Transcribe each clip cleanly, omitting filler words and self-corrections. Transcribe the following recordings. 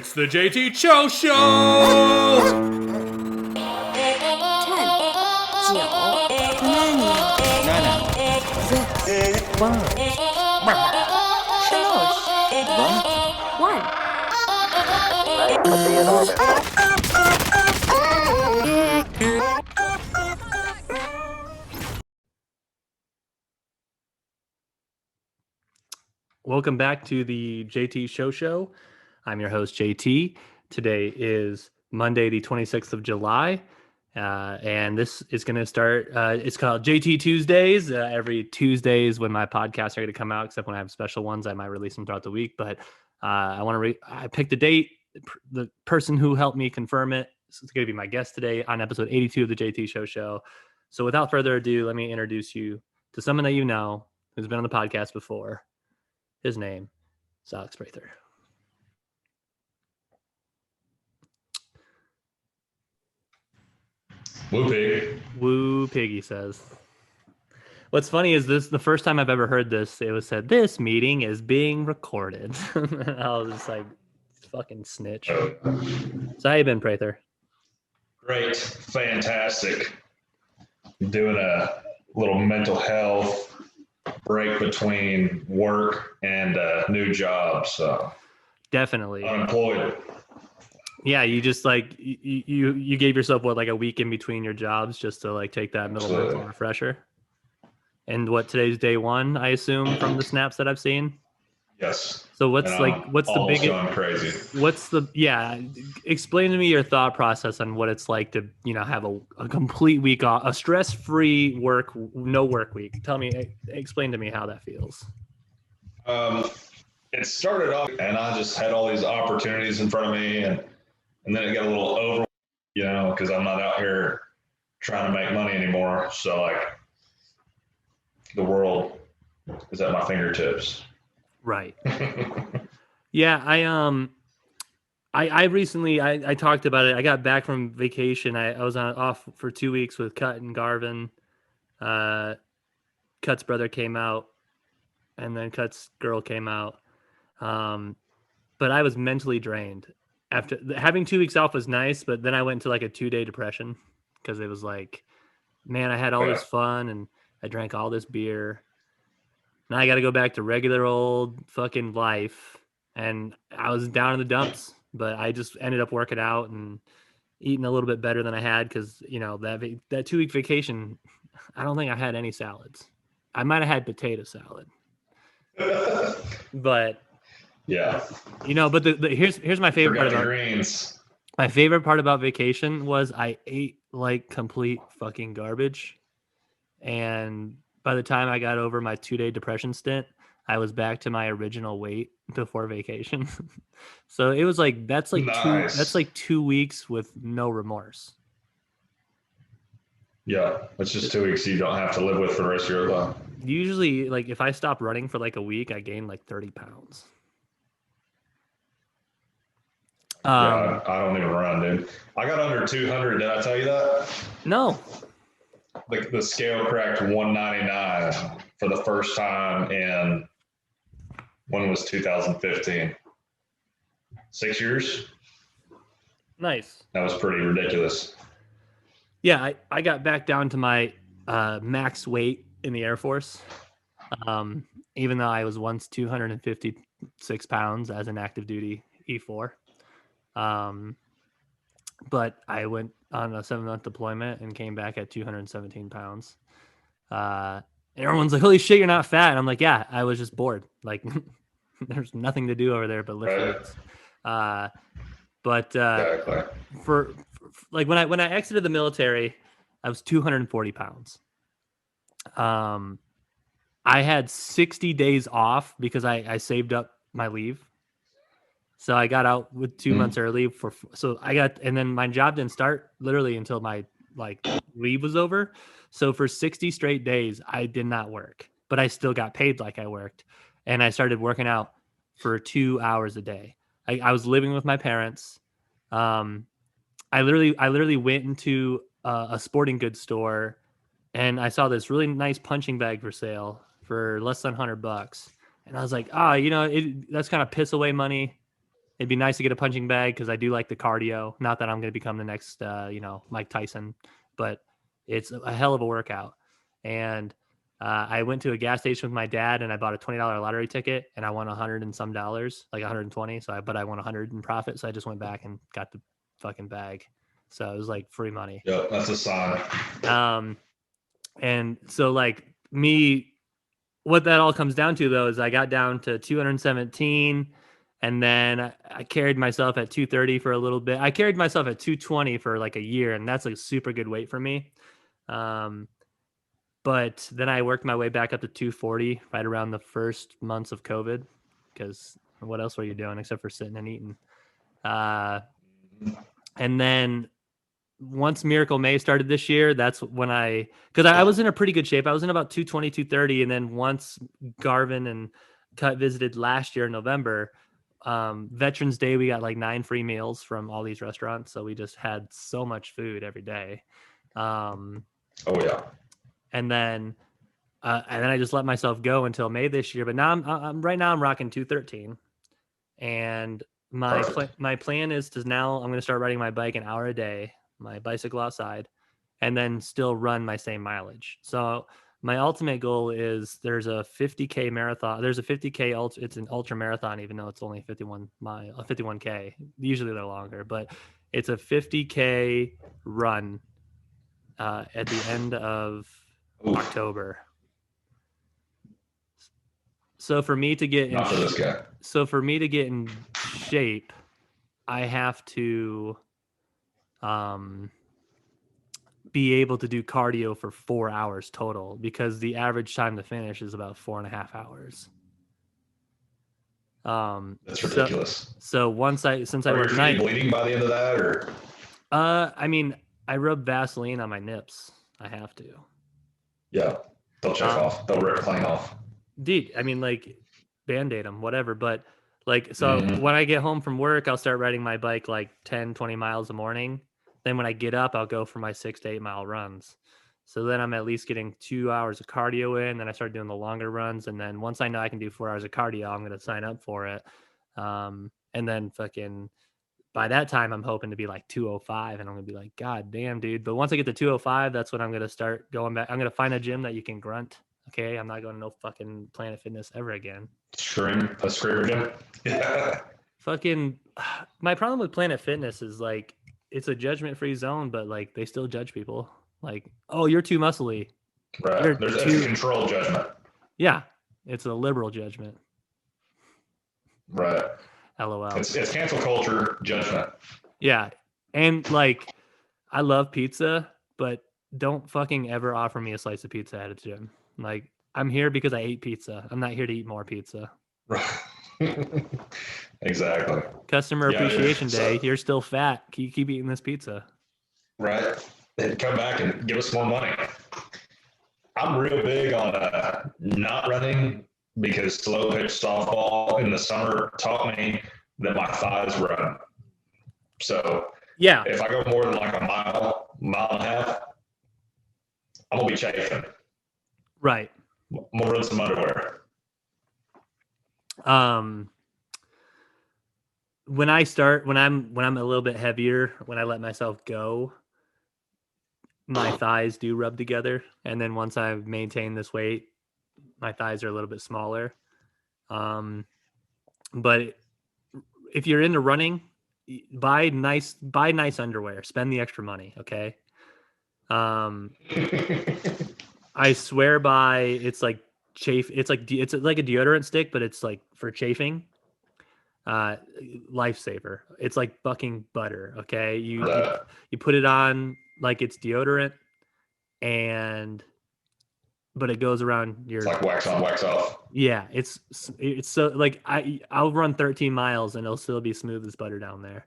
It's the JT Cho Show! 10, 9, 8, 7, 6, 5, 4, 3, 2, 1. Welcome back to the JT Show. I'm your host, JT. Today is Monday, the 26th of July, and this is going to start. It's called JT Tuesdays. Every Tuesdays when my podcasts are going to come out, except when I have special ones, I might release them throughout the week. But I picked a date. The person who helped me confirm it is going to be my guest today on episode 82 of the JT Show. So without further ado, let me introduce you to someone that you know who's been on the podcast before. His name is Alex Prather. Woo pig. Woo pig, he says. What's funny is the first time I've ever heard this, it was said, this meeting is being recorded. I was just like, fucking snitch. So how you been, Prather? Great. Fantastic. Doing a little mental health break between work and new jobs. So definitely unemployed. Yeah, you just like you gave yourself like a week in between your jobs just to like take that middle mental refresher. And what, today's day one, I assume, from the snaps that I've seen. Yes. So what's the biggest? Going crazy. Explain to me your thought process on what it's like to have a complete week off, a stress-free no work week. Explain to me how that feels. It started off, and I just had all these opportunities in front of me, and then it got a little over, because I'm not out here trying to make money anymore. So like, the world is at my fingertips. Right. Yeah, I recently I talked about it. I got back from vacation. I was off for 2 weeks with Cut and Garvin. Cut's brother came out, and then Cut's girl came out. But I was mentally drained. After having 2 weeks off was nice, but then I went into like a 2-day depression because it was like, man, I had all this fun and I drank all this beer. Now I got to go back to regular old fucking life. And I was down in the dumps, but I just ended up working out and eating a little bit better than I had because, that 2-week vacation, I don't think I had any salads. I might have had potato salad. But yeah, but here's my favorite part about greens. My favorite part about vacation was I ate like complete fucking garbage. And by the time I got over my 2-day depression stint, I was back to my original weight before vacation. So it was like, that's like nice. 2 weeks with no remorse. Yeah. That's just 2 weeks you don't have to live with for the rest of your life. Usually, like if I stop running for like a week, I gain like 30 pounds. I don't even run, dude. I got under 200. Did I tell you that? No. The scale cracked 199 for the first time in, when was 2015? 6 years? Nice. That was pretty ridiculous. Yeah, I got back down to my max weight in the Air Force. Even though I was once 256 pounds as an active duty E4. But I went on a 7-month deployment and came back at 217 pounds. And everyone's like, holy shit, you're not fat. And I'm like, yeah, I was just bored. Like, there's nothing to do over there but lift weights. Exactly. For like when I exited the military, I was 240 pounds. I had 60 days off because I saved up my leave. So I got out with 2 months early and then my job didn't start literally until my leave was over. So for 60 straight days, I did not work, but I still got paid like I worked. And I started working out for 2 hours a day. I was living with my parents. I literally went into a sporting goods store and I saw this really nice punching bag for sale for less than $100. And I was like, that's kind of piss away money. It'd be nice to get a punching bag because I do like the cardio. Not that I'm going to become the next, Mike Tyson, but it's a hell of a workout. And I went to a gas station with my dad and I bought a $20 lottery ticket and I won $100 and some dollars, like 120. But I won 100 in profit. So I just went back and got the fucking bag. So it was like free money. Yep, that's a sign. And so like what that all comes down to though is I got down to 217 and then I carried myself at 230 for a little bit. I carried myself at 220 for like a year, and that's a super good weight for me. But then I worked my way back up to 240 right around the first months of COVID, because what else were you doing except for sitting and eating? And then once Miracle May started this year, that's when because I was in a pretty good shape. I was in about 220, 230. And then once Garvin and Cut visited last year in November, Veterans Day, we got like 9 free meals from all these restaurants. So we just had so much food every day. Oh yeah. And then I just let myself go until May this year. But now I'm right now I'm rocking 213, and my plan is to now I'm going to start riding my bike an hour a day, my bicycle outside, and then still run my same mileage. So my ultimate goal is there's a 50K marathon. There's a 50K it's an ultra marathon, even though it's only 51K. Usually they're longer, but it's a 50K run at the end of October. So for me to get in shape, I have to be able to do cardio for 4 hours total, because the average time to finish is about 4.5 hours. That's ridiculous. So since I work night, bleeding by the end of that, or I mean, I rub Vaseline on my nips. I have to. Yeah, they'll check off. They'll rip clean off. Dude, I mean, like, Band-Aid them, whatever. But like, so when I get home from work, I'll start riding my bike like 10, 20 miles a morning. Then when I get up, I'll go for my 6 to 8 mile runs. So then I'm at least getting 2 hours of cardio in. Then I start doing the longer runs. And then once I know I can do 4 hours of cardio, I'm going to sign up for it. And then fucking by that time, I'm hoping to be like 205, and I'm going to be like, God damn, dude. But once I get to 205, that's when I'm going to start going back. I'm going to find a gym that you can grunt. Okay. I'm not going to no fucking Planet Fitness ever again. A screamer gym. Yeah. Fucking, my problem with Planet Fitness is like, it's a judgment-free zone, but like they still judge people. Like, oh, you're too muscly. Right. There's a control judgment. Yeah. It's a liberal judgment. Right. LOL. It's cancel culture judgment. Yeah. And like, I love pizza, but don't fucking ever offer me a slice of pizza at a gym. Like, I'm here because I ate pizza. I'm not here to eat more pizza. Right. Exactly. Customer Appreciation Day. You're still fat. Keep eating this pizza. Right. And come back and give us more money. I'm real big on not running, because slow pitch softball in the summer taught me that my thighs run. So yeah, if I go more than like a mile and a half, I'm gonna be chafing. Right. I'm gonna run some underwear. When I'm a little bit heavier, when I let myself go, my thighs do rub together. And then once I've maintained this weight, my thighs are a little bit smaller. But if you're into running, buy nice underwear, spend the extra money. Okay. I swear by, it's like it's like a deodorant stick, but it's like for chafing. Lifesaver. It's like fucking butter. Okay. You put it on like it's deodorant, but it goes around your, it's like wax on, wax off. Yeah. It's so like, I'll run 13 miles and it'll still be smooth as butter down there.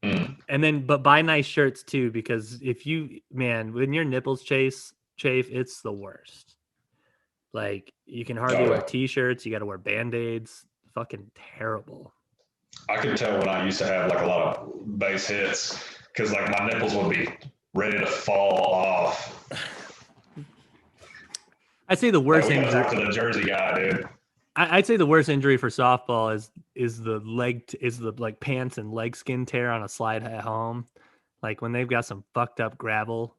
And then, but buy nice shirts too, because when your nipples chafe, it's the worst. Like, you can hardly wear t-shirts. You got to wear Band-Aids. Fucking terrible. I could tell when I used to have like a lot of base hits, because like my nipples would be ready to fall off. I'd say the worst thing to the Jersey guy, dude. I'd say the worst injury for softball is the like pants and leg skin tear on a slide at home, like when they've got some fucked up gravel.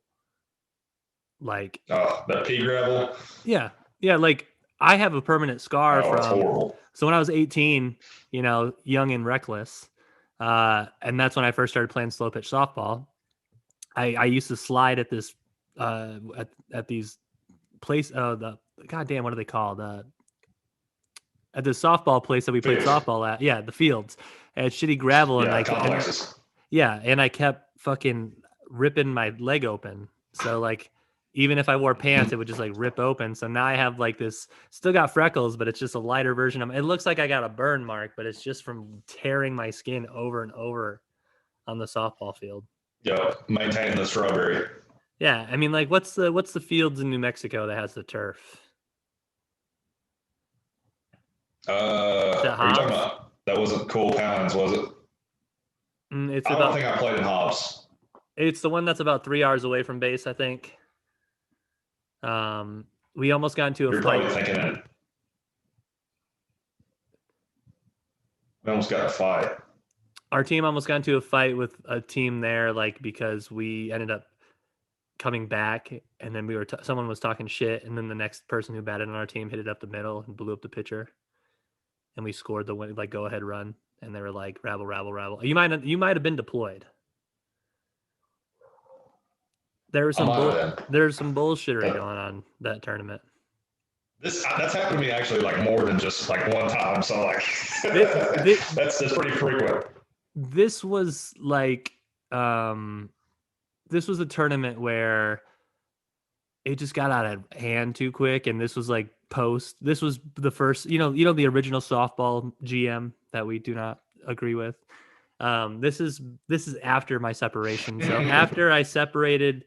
Like, Oh, that pea gravel. yeah, like I have a permanent scar Oh, it's from. horrible. So when I was 18, young and reckless, and that's when I first started playing slow pitch softball. I used to slide at this at these place. The goddamn, what are they called? At the softball place that we played softball at. Yeah, the fields. And shitty gravel, and Yeah, like, complexes. and I kept fucking ripping my leg open. So like, even if I wore pants, it would just like rip open. So now I have like this, still got freckles, but it's just a lighter version of it. Looks like I got a burn mark, but it's just from tearing my skin over and over on the softball field. Yeah, maintaining the strawberry. Yeah, I mean, like, what's the fields in New Mexico that has the turf? Are you talking about that wasn't Cool Pounds, was it? It's I don't think I played in Hobbs. It's the one that's about 3 hours away from base, I think. We almost got into a You're fight. probably thinking it. We almost got a fight. Our team almost got into a fight with a team there, like, because we ended up coming back, and then we were someone was talking shit, and then the next person who batted on our team hit it up the middle and blew up the pitcher, and we scored the win, like, go ahead run, and they were like, rabble, rabble, rabble. You might have been deployed. There was some bullshittery going on that tournament. That's happened to me actually, like, more than just like one time. So like that's pretty frequent. This was like this was a tournament where it just got out of hand too quick, and this was like this was the first, the original softball GM that we do not agree with. This is after my separation. So after I separated,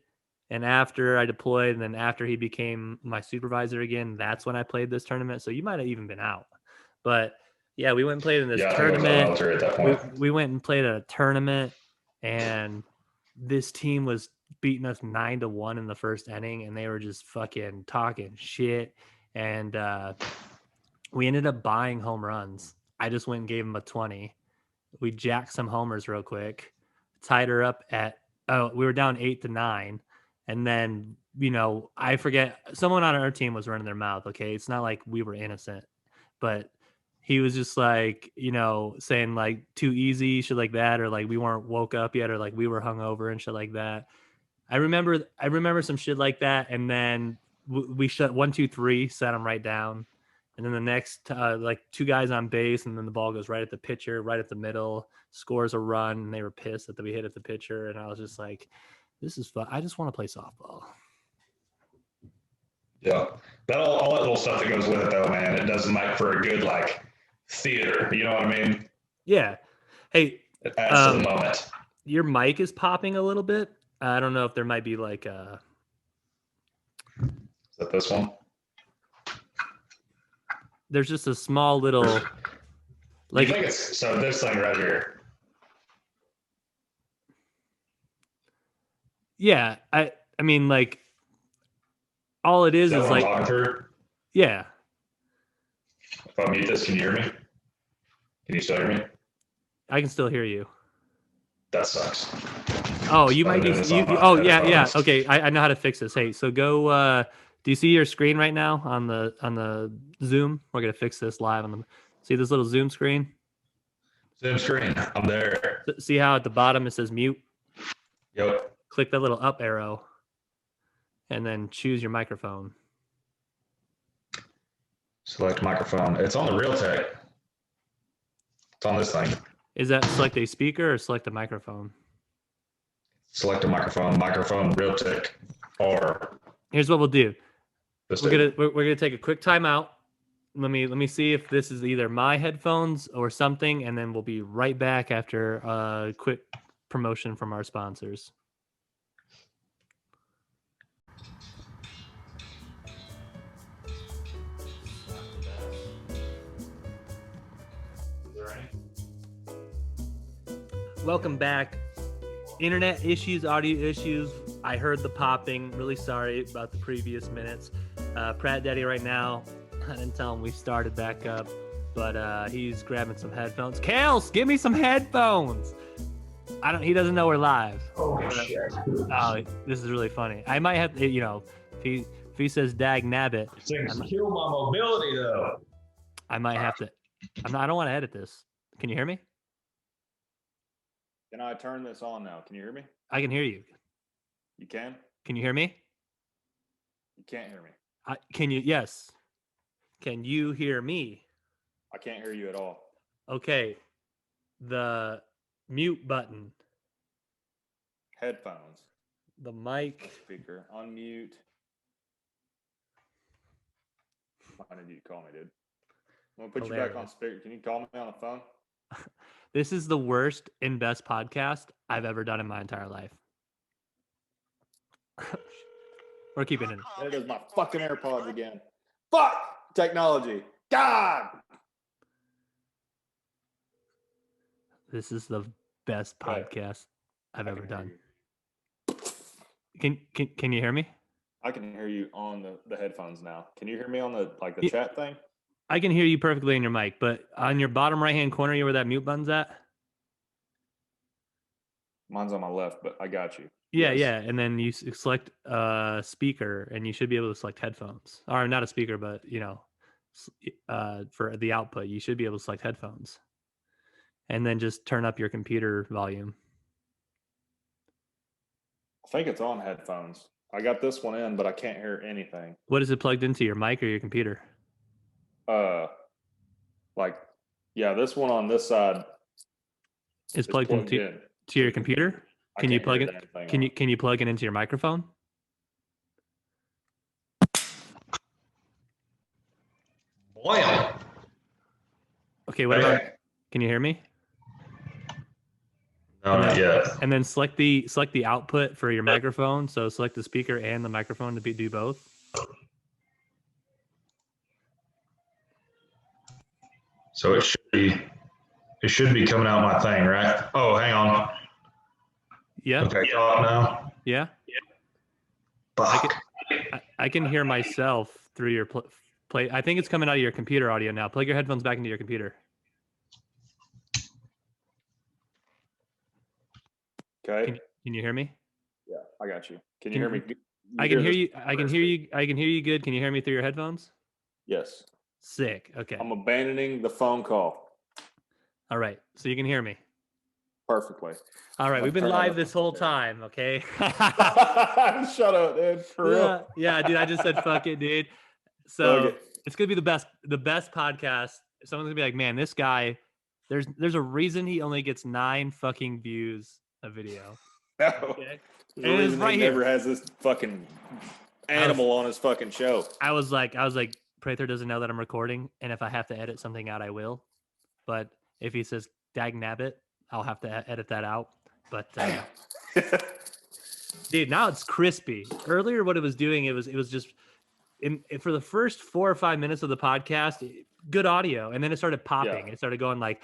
and after I deployed, and then after he became my supervisor again, that's when I played this tournament. So you might have even been out. But yeah, we went and played in this tournament. At that point. We went and played at a tournament, and this team was beating us 9-1 in the first inning, and they were just fucking talking shit. And we ended up buying home runs. I just went and gave them a 20. We jacked some homers real quick, tied her up we were down 8-9. And then, I forget, someone on our team was running their mouth. Okay. It's not like we were innocent, but he was just like, saying like too easy, shit like that. Or like we weren't woke up yet, or like we were hungover and shit like that. I remember some shit like that. And then we shut 1, 2, 3, set them right down. And then the next, like 2 guys on base, and then the ball goes right at the pitcher, right at the middle, scores a run. And they were pissed that we hit at the pitcher. And I was just like, this is fun. I just want to play softball. Yeah. All that little stuff that goes with it, though, man, it doesn't make for a good, like, theater. You know what I mean? Yeah. Hey, it adds to the moment. Your mic is popping a little bit. I don't know if there might be like a... Is that this one? There's just a small little... like, you think it's... So this thing right here. Yeah, I mean, like, all it is what like, I'm talking through? Yeah. If I mute this, can you hear me? Can you still hear me? I can still hear you. That sucks. Oh, you might be. Yeah. Okay, I know how to fix this. Hey, so go. Do you see your screen right now on the Zoom? We're gonna fix this live on the. See this little Zoom screen? Zoom screen. I'm there. See how at the bottom it says mute? Yep. Click that little up arrow, and then choose your microphone. Select microphone. It's on the Realtek. It's on this thing. Is that select a speaker or select a microphone? Select a microphone. Microphone Realtek. Or here's what we'll do. We're gonna take a quick time out. Let me see if this is either my headphones or something, and then we'll be right back after a quick promotion from our sponsors. Welcome back. Internet issues, audio issues. I heard the popping. Really sorry about the previous minutes. Pratt Daddy right now I didn't tell him we started back up, but he's grabbing some headphones. Kales, give me some headphones. He doesn't know we're live. Oh shit! Oh, this is really funny. I might have to, if he says dag nabbit, Things kill my mobility though. I might have to. I don't want to edit this. Can you hear me? Can I turn this on now? Can you hear me? I can hear you. You can? Can you hear me? You can't hear me. Can you? Yes. Can you hear me? I can't hear you at all. Okay. The mute button. Headphones. The mic. Speaker. Unmute. Why did you call me, dude? I'm going to put you back on speaker. Can you call me on the phone? This is the worst and best podcast I've ever done in my entire life. We're keeping it. There goes my fucking AirPods again. Fuck! Technology. God! This is the best podcast I've ever done. Can you hear me? I can hear you on the headphones now. Can you hear me on the chat thing? I can hear you perfectly in your mic, but on your bottom right-hand corner, you where that mute button's at? Mine's on my left, but I got you. Yeah, Yes. yeah. And then you select speaker, and you should be able to select headphones. Or not a speaker, but, for the output, you should be able to select headphones. And then just turn up your computer volume. I think it's on headphones. I got this one in, but I can't hear anything. What is it plugged into, your mic or your computer? This one on this side Is plugged into your computer? Can you plug it? Can you plug it into your microphone? Boy. Okay, what about? Can you hear me? No, not yet. And then select the output for your microphone. So select the speaker and the microphone to do both. So it should be coming out my thing, right? Oh, hang on. Yeah. Okay, talk now. Yeah. Fuck. I can hear myself through your play. I think it's coming out of your computer audio now. Plug your headphones back into your computer. Okay. Can you hear me? Yeah, I got you. Can you hear me? I can hear you. I can hear you. I can hear you good. Can you hear me through your headphones? Yes. Sick. Okay. I'm abandoning the phone call. All right. So you can hear me. Perfectly. All right. We've been live this whole time. Okay. Shut up, dude. For real. Yeah, dude. I just said fuck it, dude. So it's gonna be the best podcast. Someone's gonna be like, man, this guy. There's a reason he only gets 9 fucking views a video. No. Okay. There's a reason he never has this fucking animal on his fucking show. I was like, Prather doesn't know that I'm recording, and if I have to edit something out, I will. But if he says dag nabbit, I'll have to edit that out. But dude, now it's crispy. Earlier, what it was doing, it was just for the first 4 or 5 minutes of the podcast, good audio, and then it started popping. Yeah. It started going like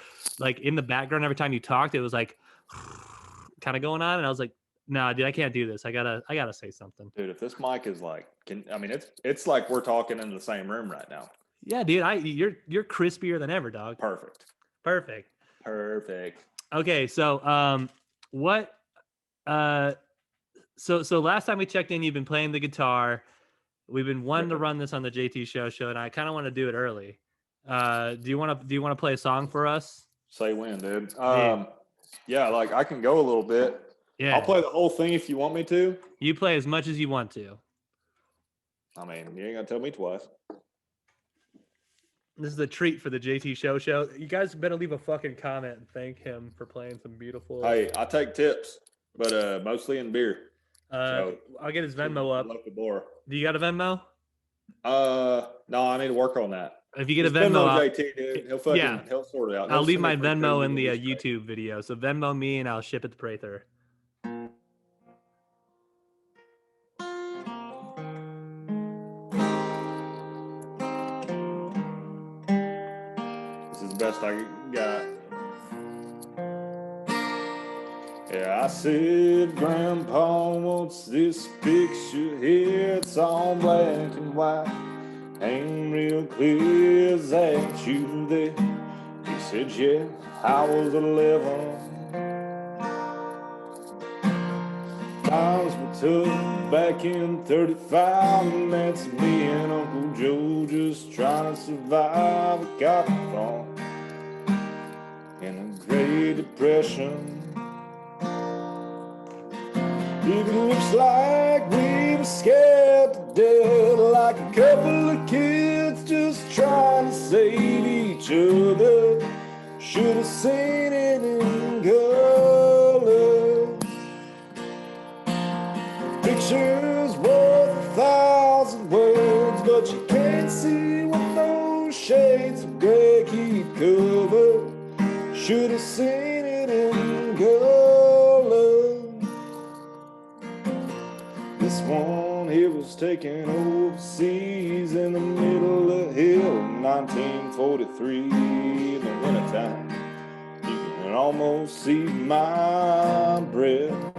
in the background every time you talked. It was like kind of going on, and I was like, "No, dude, I can't do this. I gotta say something." Dude, if this mic is like, it's like we're talking in the same room right now. Yeah, dude, you're crispier than ever, dog. Perfect. Okay, so so last time we checked in, you've been playing the guitar. We've been wanting to run this on the JT show, and I kind of want to do it early. Do you want to play a song for us? Say when, dude. Yeah, like I can go a little bit. Yeah, I'll play the whole thing if you want me to. You play as much as you want to. I mean, you ain't gonna tell me twice. This is a treat for the JT show. You guys better leave a fucking comment and thank him for playing some beautiful. Hey, I take tips, but mostly in beer. So, I'll get his Venmo up. Do you got a Venmo? No, I need to work on that. If you get a Venmo, JT, dude. He'll sort it out. I'll leave my Venmo in the YouTube video. So Venmo me and I'll ship it to Prather. This is the best I got. Yeah, I said, Grandpa wants this picture here. It's all black and white. Ain't real real clear, is that you there? He said, yeah, I was 11. Times were tough back in 35, and that's me and Uncle Joe just trying to survive. We got thrown in a Great Depression. It looks like we were scared to death, like a couple of kids just trying to save each other. Should have seen it in color. Pictures worth 1,000 words, but you can't see what those shades of gray keep covered. Should have seen it in color. This one here was taken overseas in the middle of hell in 1943 in the wintertime. You can almost see my breath.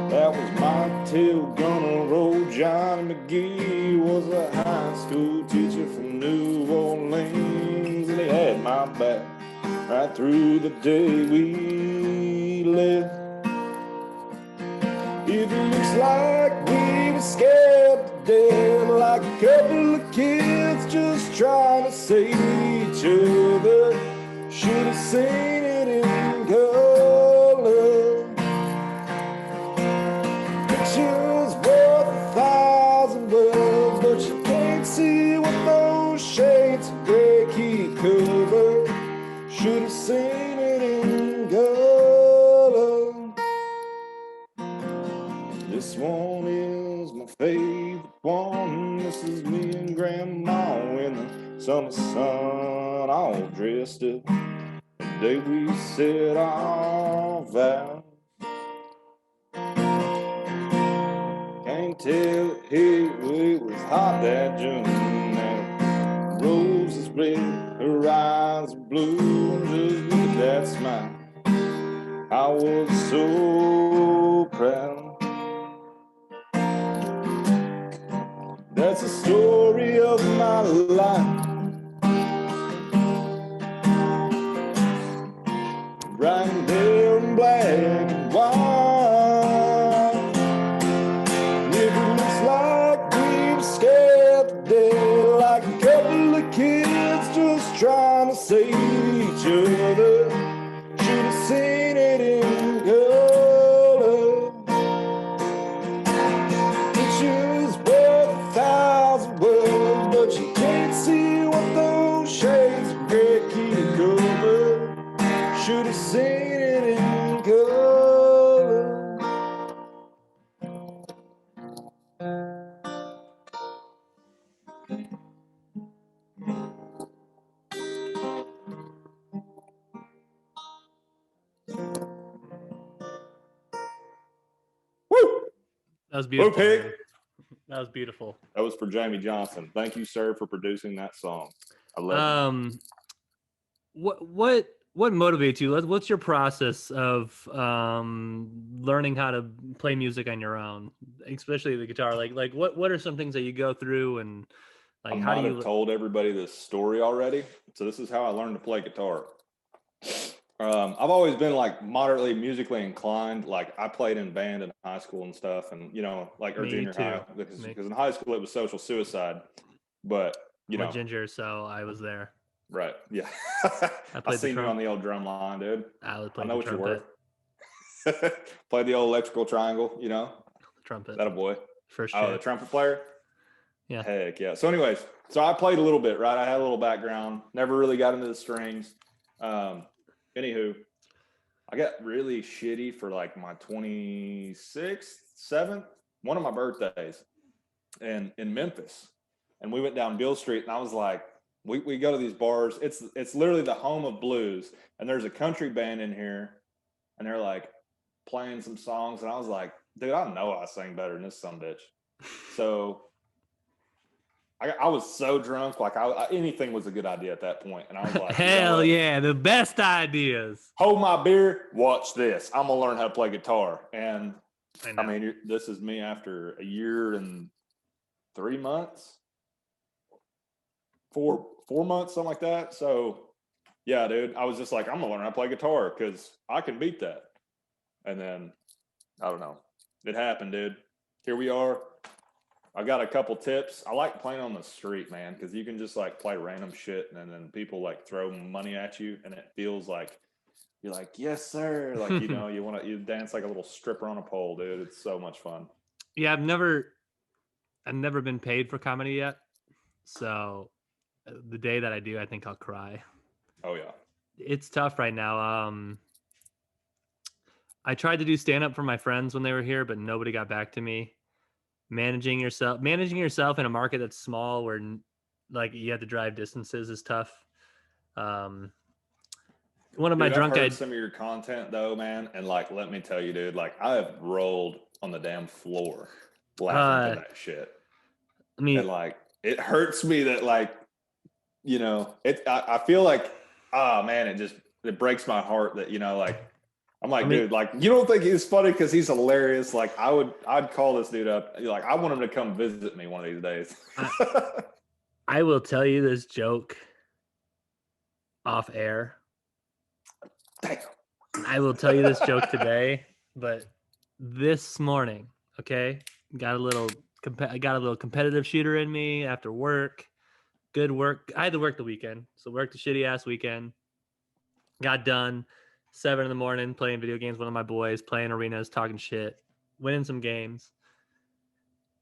That was my tail gunner. Old Johnny McGee was a high school teacher from New Orleans, and he had my back right through the day we left. It looks like we were scared to death, like a couple of kids just trying to save each other. Should have seen it in color. Pictures worth 1,000 words, but you can't see what those shades of gray keep covered. Should have seen it in color. This one is my favorite one. This is me and Grandma in the summer sun, all dressed up the day we said our vows. Can't tell, hey, it was hot that June. And roses red, her eyes blue, and just look at that smile. I was so proud. That's the story of my life. Right there in black and white. It looks like we were scared to death, like a couple of kids just trying to save each other. Should have seen it in color. Pictures worth 1,000 words, but you can't see what those shades of gray keep covered. Should have seen it in color. Woo! That was beautiful. Pig. Man. That was beautiful. That was for Jamie Johnson. Thank you, sir, for producing that song. I love it. What motivates you? What's your process of learning how to play music on your own, especially the guitar? Like what are some things that you go through, and like how do you? I've told everybody this story already. So this is how I learned to play guitar. I've always been like moderately musically inclined. Like I played in band in high school and stuff, and or junior high, because in high school it was social suicide. But I'm a ginger, so I was there. Right. Yeah. I seen you on the old drum line, dude. I know what you're worth. Played the old electrical triangle, Trumpet. That a boy. For sure. Oh, the trumpet player? Yeah. Heck yeah. So anyways, I played a little bit, right? I had a little background. Never really got into the strings. Anywho, I got really shitty for like my 26th, 7th, one of my birthdays in Memphis. And we went down Beale Street, and I was like, we go to these bars. It's literally the home of blues, and there's a country band in here, and they're like playing some songs, and I was like, dude, I know I sing better than this sumbitch. So I was so drunk, like anything was a good idea at that point, and I was like, hell yeah, the best ideas. Hold my beer, watch this. I'm gonna learn how to play guitar, and I mean, this is me after a year and 3 months. 4 months, something like that. So yeah, dude, I was just like, I'm gonna learn how to play guitar because I can beat that. And then I don't know, it happened, dude. Here we are. I got a couple tips. I like playing on the street, man, because you can just like play random shit and then people like throw money at you and it feels like you're like, yes, sir. Like, you know, you dance like a little stripper on a pole, dude. It's so much fun. Yeah, I've never been paid for comedy yet. So the day that I do, I think I'll cry. Oh yeah. It's tough right now. I tried to do stand up for my friends when they were here, but nobody got back to me. Managing yourself in a market that's small where like you have to drive distances is tough. One of my I've heard some of your content though, man, and like, let me tell you, dude, like I have rolled on the damn floor laughing to that shit. I mean, and like it hurts me that like, you know, I feel like, man, it breaks my heart that, you know, like I'm like, dude, like you don't think he's funny because he's hilarious. Like I'd call this dude up. Like I want him to come visit me one of these days. I will tell you this joke off air. Damn. I will tell you this joke today, but this morning, okay, got a little competitive shooter in me after work. Good work. I had to work the weekend, so worked a shitty ass weekend. Got done 7 a.m. playing video games. One of my boys playing arenas, talking shit, winning some games,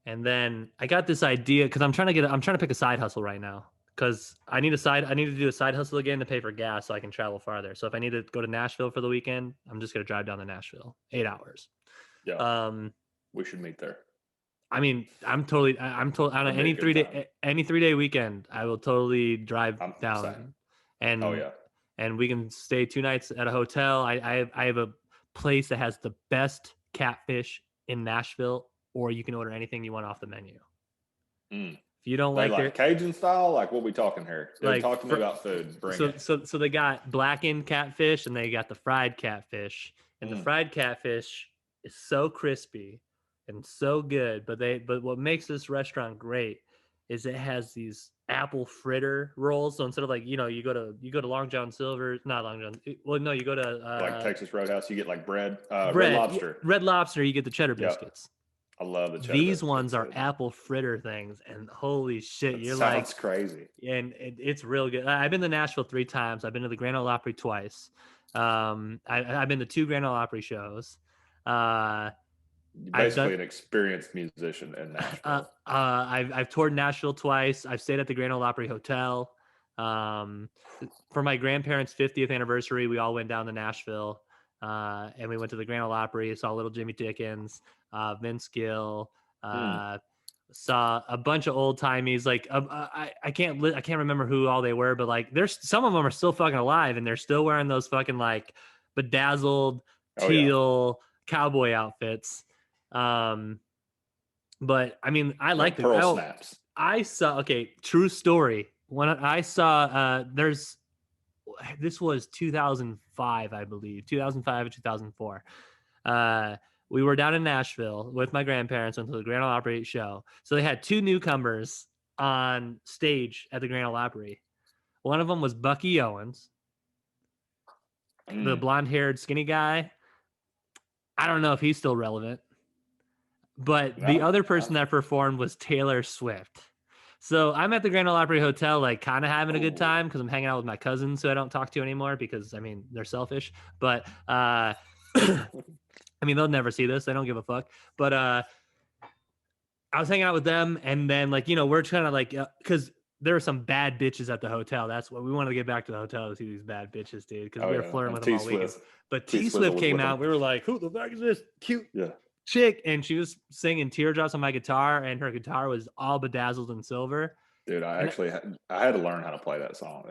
and then I got this idea because I'm trying to pick a side hustle right now. Because I need to do a side hustle again to pay for gas so I can travel farther. So if I need to go to Nashville for the weekend, I'm just gonna drive down to Nashville, 8 hours. Yeah. We should meet there. I mean, I'm told on any 3-day weekend, I will totally drive down. And oh yeah. And we can stay 2 nights at a hotel. I have a place that has the best catfish in Nashville, or you can order anything you want off the menu. If you don't like Cajun style, like what we talking here? Like, talk to me about food. So they got blackened catfish and they got the fried catfish. And the fried catfish is so crispy and so good. But what makes this restaurant great is it has these apple fritter rolls. So instead of like, you know, you go to Long John Silver's, not Long John. Well, no, you go to like Texas Roadhouse, you get like bread, Red Lobster. Red Lobster, you get the cheddar biscuits. I love the cheddar. These ones are apple fritter things, and holy shit, you're like, sounds crazy. And it's real good. I've been to Nashville 3 times. I've been to the Grand Ole Opry twice. I've been to 2 Grand Ole Opry shows. Basically an experienced musician in Nashville. I've toured Nashville twice. I've stayed at the Grand Ole Opry Hotel. For my grandparents' 50th anniversary, we all went down to Nashville. And we went to the Grand Ole Opry, saw little Jimmy Dickens, Vince Gill, saw a bunch of old timies. Like I can't remember who all they were, but like there's some of them are still fucking alive and they're still wearing those fucking like bedazzled teal cowboy outfits. But I mean, I like the pearl snaps. I saw true story. When I saw this was 2005, I believe, 2005 or 2004. We were down in Nashville with my grandparents, went to the Grand Ole Opry show. So they had 2 newcomers on stage at the Grand Ole Opry. One of them was Bucky Owens, the blonde-haired skinny guy. I don't know if he's still relevant. But the other person that performed was Taylor Swift. So I'm at the Grand Ole Opry Hotel, like kind of having a good time because I'm hanging out with my cousins who I don't talk to anymore because, I mean, they're selfish. But, I mean, they'll never see this. They don't give a fuck. But I was hanging out with them. And then, like, you know, we're trying to, like, because there were some bad bitches at the hotel. That's what we wanted to get back to the hotel to see these bad bitches, dude, because we were flirting with them all weekend. But T Swift came out. We were like, who the fuck is this cute chick? And she was singing Teardrops on my guitar, and her guitar was all bedazzled in silver. Dude, I had to learn how to play that song.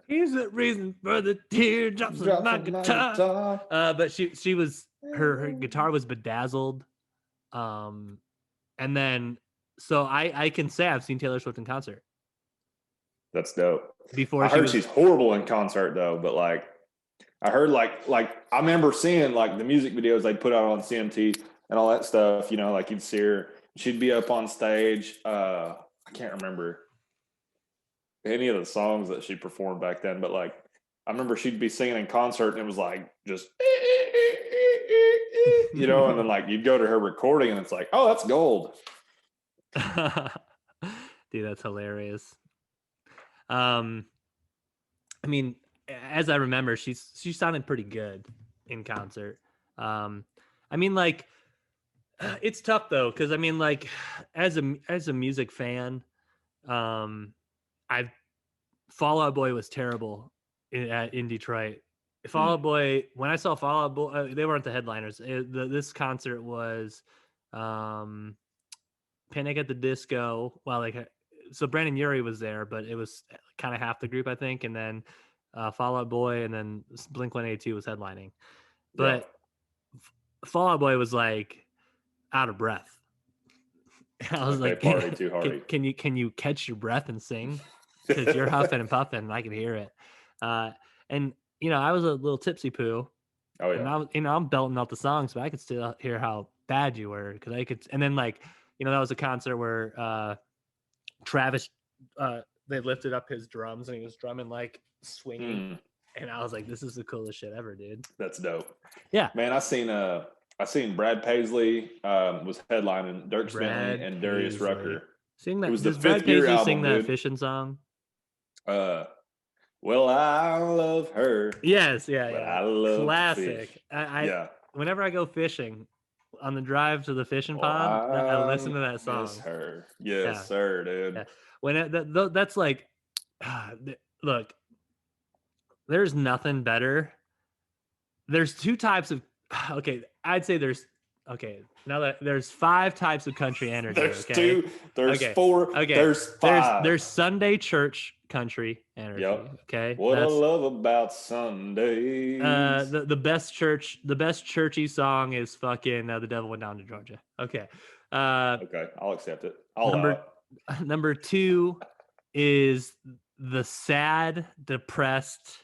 Here's the reason for the teardrops on my guitar. But she was her guitar was bedazzled. And then so I can say I've seen Taylor Swift in concert. That's dope. Before I heard she's horrible in concert though, but like I heard like I remember seeing like the music videos they put out on CMT and all that stuff, you know, like you'd see her, she'd be up on stage can't remember any of the songs that she performed back then, but like I remember she'd be singing in concert and it was like just you know, and then like you'd go to her recording and it's like, oh, that's gold. Dude, that's hilarious. I mean, as I remember, she sounded pretty good in concert. I mean, like, it's tough though, because I mean, like, as a music fan, Fall Out Boy was terrible in Detroit. Fall Out Boy, when I saw Fall Out Boy, they weren't the headliners. This concert was Panic at the Disco. Well, like, so Brandon Urie was there, but it was kind of half the group, I think, and then Fall Out Boy, and then Blink-182 was headlining. But Fall Out Boy was like out of breath. I was like, party too hard. Can you catch your breath and sing? Because you're huffing and puffing, and I can hear it. And you know, I was a little tipsy poo. Oh yeah. And I'm belting out the songs, but I could still hear how bad you were because I could. And then like, you know, that was a concert where Travis they lifted up his drums and he was drumming like swinging, and I was like, this is the coolest shit ever, dude. That's dope. Yeah, man. I seen Brad Paisley was headlining Dirk Bentley and Darius Rucker. Sing that. It was the Does Brad fifth year Paisley album, sing that dude. fishing song? Well, I love her. Yes, but yeah. I love classic. I whenever I go fishing on the drive to the fishing pond, I listen to that song. Miss her. Yes, sir, dude. Yeah. When that's like, look, there's nothing better. There's two types of I'd say now that there's 5 types of country energy. There's 2, there's 4, there's 5. There's Sunday church country energy. Yep. Okay. What I love about Sundays. The best churchy song is fucking The Devil Went Down to Georgia. Okay. Okay, I'll accept it. Number 2 is the sad, depressed.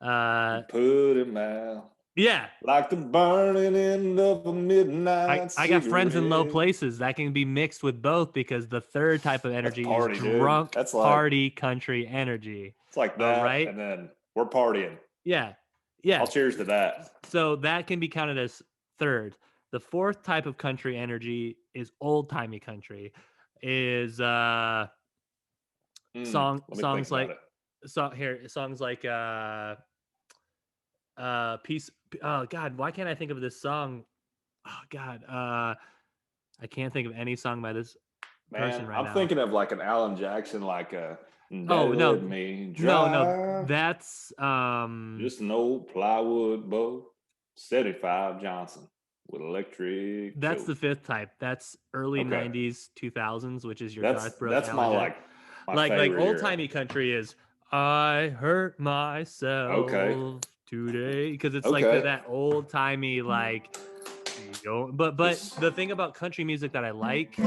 Put him out. Yeah. Like the burning end of a midnight I got friends in low places. That can be mixed with both because the third type of energy is drunk party country energy. It's like that, right? And then we're partying. Yeah. I'll cheers to that. So that can be counted as third. The fourth type of country energy is old-timey country. Is songs like peace. Oh God, why can't I think of this song? Oh God, I can't think of any song by this person right now. I'm thinking of like an Alan Jackson, like a no, that's just an old plywood boat, 75 Johnson with electric. That's the fifth type. That's early 90s, 2000s, which is your Garth Brooks. That's my old timey country is I hurt myself today, because it's like that old timey like, but the thing about country music that I like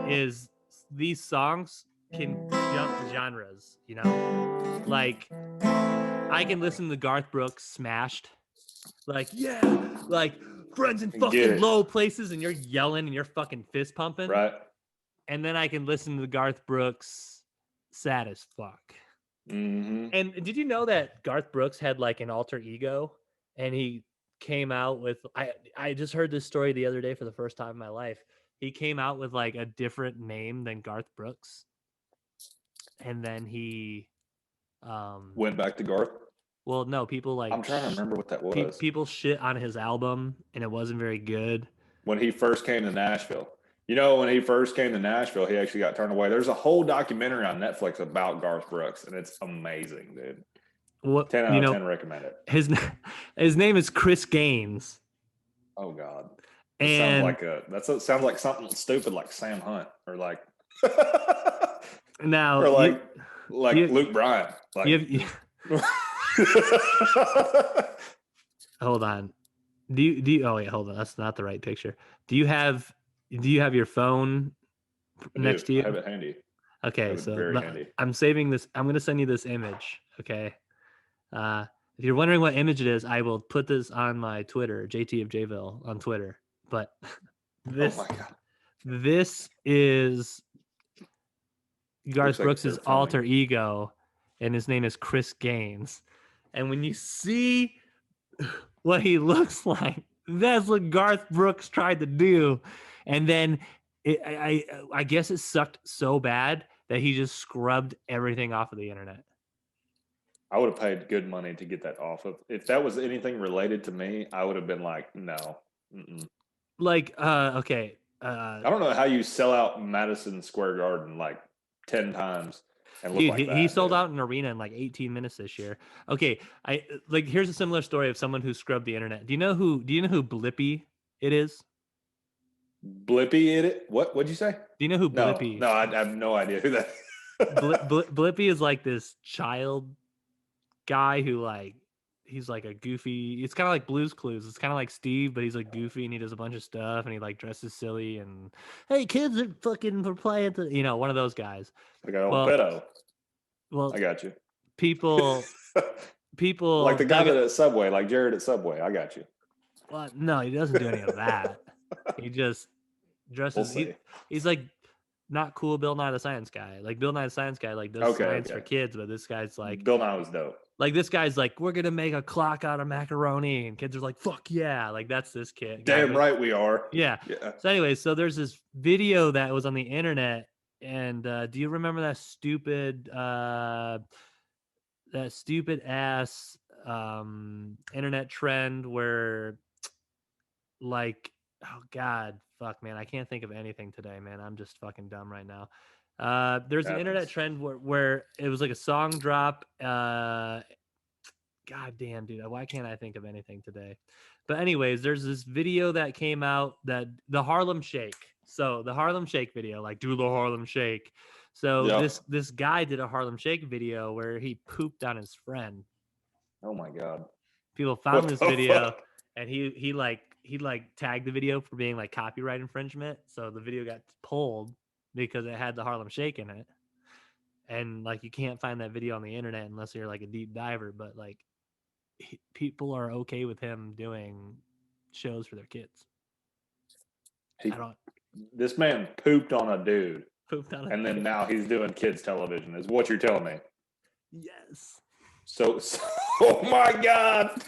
is these songs can jump genres, you know, like I can listen to Garth Brooks Smashed, like friends in fucking low places, and you're yelling and you're fucking fist pumping, right? And then I can listen to Garth Brooks Sad as Fuck. Mm-hmm. And did you know that Garth Brooks had like an alter ego, and he came out with, I just heard this story the other day for the first time in my life. He came out with like a different name than Garth Brooks, and then he went back to Garth. Well, no, people like, I'm trying to remember what that was. People shit on his album, and it wasn't very good. When he first came to Nashville. You know, when he first came to Nashville, he actually got turned away. There's a whole documentary on Netflix about Garth Brooks, and it's amazing, dude. 10 out of 10 recommend it. His name is Chris Gaines. Oh God. And sounds like something stupid like Sam Hunt or like now or like Luke Bryan. Hold on. Do you oh wait, hold on. That's not the right picture. Do you have your phone next to you? I have it handy. Okay, so I'm saving this. I'm going to send you this image. Okay. If you're wondering what image it is, I will put this on my Twitter, JT of Jville on Twitter. But this, oh my God. This is Garth like Brooks' they're filming. alter ego, and his name is Chris Gaines. And when you see what he looks like, that's what Garth Brooks tried to do. And then I guess it sucked so bad that he just scrubbed everything off of the internet. I would have paid good money to get that off of. If that was anything related to me, I would have been like, no. Mm-mm. Like, okay. I don't know how you sell out Madison Square Garden like 10 times and look Dude, like that. he sold out an arena in like 18 minutes this year. Okay, here's a similar story of someone who scrubbed the internet. Do you know who Blippy it is? Blippy in it? What'd you say? Do you know who Blippy? No, I have no idea who that is. Blippy is like this child guy who he's like a goofy. It's kind of like Blue's Clues. It's kind of like Steve, but he's like goofy and he does a bunch of stuff and he like dresses silly and hey, kids are fucking for playing. One of those guys. Like an old pedo. Well, I got you. People like the guy that at Subway, like Jared at Subway. I got you. Well, no, he doesn't do any of that. He just dresses. He's like not cool Bill Nye the Science Guy. Like Bill Nye the Science Guy like does science for kids, but this guy's like Bill Nye was dope. Like this guy's like, we're gonna make a clock out of macaroni, and kids are like, fuck yeah, like that's this kid. Damn right we are. Yeah. So anyway, so there's this video that was on the internet, and do you remember that stupid ass internet trend where like, oh god, fuck man, I can't think of anything today, man. I'm just fucking dumb right now. There's an internet trend where it was like a song drop. God damn, dude, why can't I think of anything today? But anyways, there's this video that came out that the Harlem Shake. So the Harlem Shake video, like do the Harlem Shake. So this guy did a Harlem Shake video where he pooped on his friend. Oh my god! People found this video, and he tagged the video for being like copyright infringement. So the video got pulled because it had the Harlem Shake in it. And like you can't find that video on the internet unless you're like a deep diver, but like people are okay with him doing shows for their kids. This man pooped on a dude. And then now he's doing kids television is what you're telling me. Yes. So oh my god.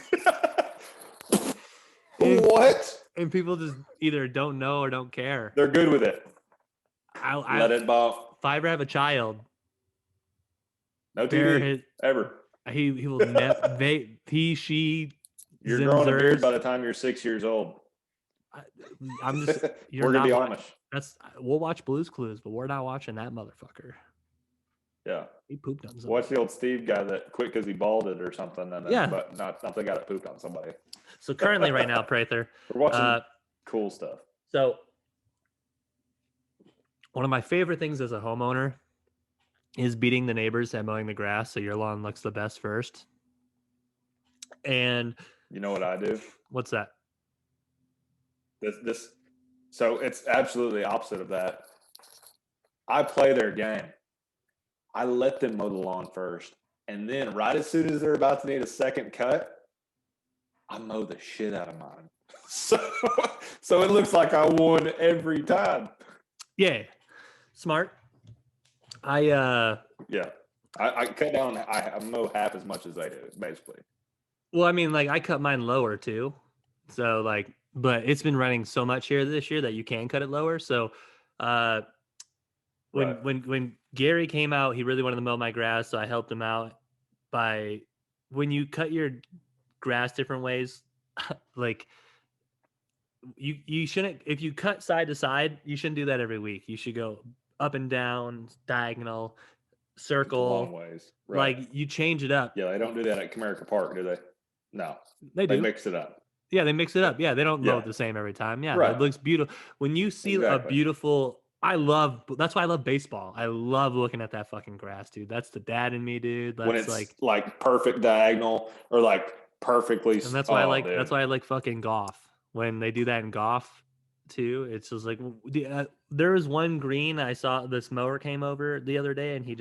What? And people just either don't know or don't care. They're good with it. Let it ball. If I ever have a child, no TV ever. He will never. She. You're growing a beard by the time you're 6 years old. I'm just. We're gonna be Amish. We'll watch Blue's Clues, but we're not watching that motherfucker. Yeah. He pooped on somebody. Watch the old Steve guy that quit because he balded or something. And then, but not the guy that pooped on somebody. So currently, right now, Prather, we're watching cool stuff. So one of my favorite things as a homeowner is beating the neighbors at mowing the grass so your lawn looks the best first. And you know what I do? What's that? So it's absolutely opposite of that. I play their game. I let them mow the lawn first. And then right as soon as they're about to need a second cut, I mow the shit out of mine. So it looks like I won every time. Yeah. Smart. I cut down. I mow half as much as they do, basically. Well, I mean, like I cut mine lower too. So like, but it's been running so much here this year that you can cut it lower. So when Gary came out, he really wanted to mow my grass, so I helped him out by when you cut your grass different ways, like you shouldn't, if you cut side to side, you shouldn't do that every week. You should go up and down, diagonal, circle, long ways. Right. Like you change it up. Yeah, they don't do that at Comerica Park, do they? No, they do. They mix it up. Yeah, they mix it up. Yeah, they don't mow it the same every time. Yeah, It looks beautiful. When you see a beautiful, that's why I love baseball. I love looking at that fucking grass, dude. That's the dad in me, dude. That's when it's like perfect diagonal or like perfectly. And that's why that's why I like fucking golf. When they do that in golf too, it's just like there was one green I saw. This mower came over the other day and he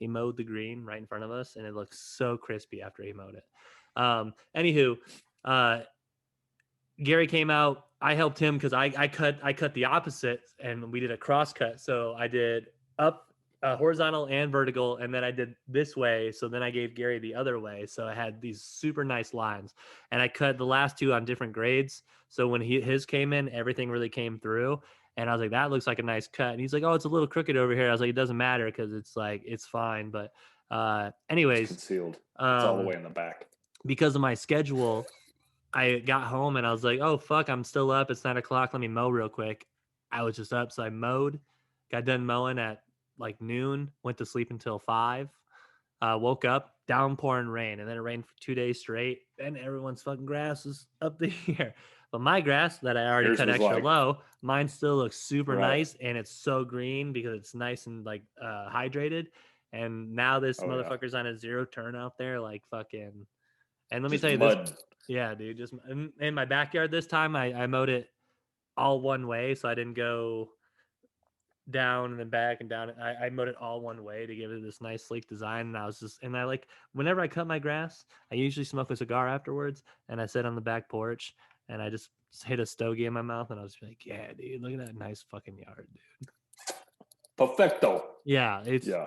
mowed the green right in front of us, and it looked so crispy after he mowed it. Anywho, Gary came out. I helped him because I cut the opposite, and we did a cross cut. So I did up horizontal and vertical, and then I did this way. So then I gave Gary the other way. So I had these super nice lines, and I cut the last two on different grades. So when his came in, everything really came through. And I was like, that looks like a nice cut. And he's like, oh, it's a little crooked over here. I was like, it doesn't matter because it's like it's fine. But It's anyways, concealed. It's all the way in the back. because of my schedule, I got home and I was like, oh fuck, I'm still up. It's 9 o'clock. Let me mow real quick. I was just up, so I mowed. Got done mowing at like noon. Went to sleep until 5. Woke up, downpouring rain, and then it rained for 2 days straight. And everyone's fucking grass is up the here. But my grass that I already Yours cut was extra like- low, mine still looks super Right. nice, and it's so green because it's nice and like hydrated. And now this Oh, yeah. motherfucker's on a 0 turn out there, like fucking. And let me Just tell you mud. this, yeah, dude. Just in my backyard this time, I mowed it all one way, so I didn't go down and then back and down. I mowed it all one way to give it this nice sleek design. And I was just, and I like, whenever I cut my grass, I usually smoke a cigar afterwards, and I sit on the back porch and I just hit a stogie in my mouth, and I was like, yeah, dude, look at that nice fucking yard, dude. Perfecto. Yeah, it's Yeah.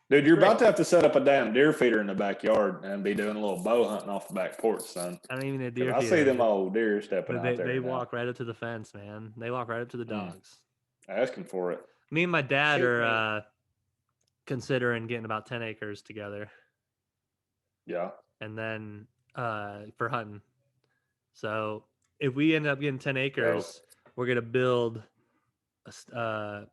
Dude, you're great. about to have to set up a damn deer feeder in the backyard and be doing a little bow hunting off the back porch, son. I don't even need a 'Cause deer I see feeder, them but old deer stepping out there. they now, walk right up to the fence, man. They walk right up to the dogs. asking for it. Me and my dad Shit, are man. considering getting about 10 acres together, Yeah. and then for hunting. So if we end up getting 10 acres, we're gonna build because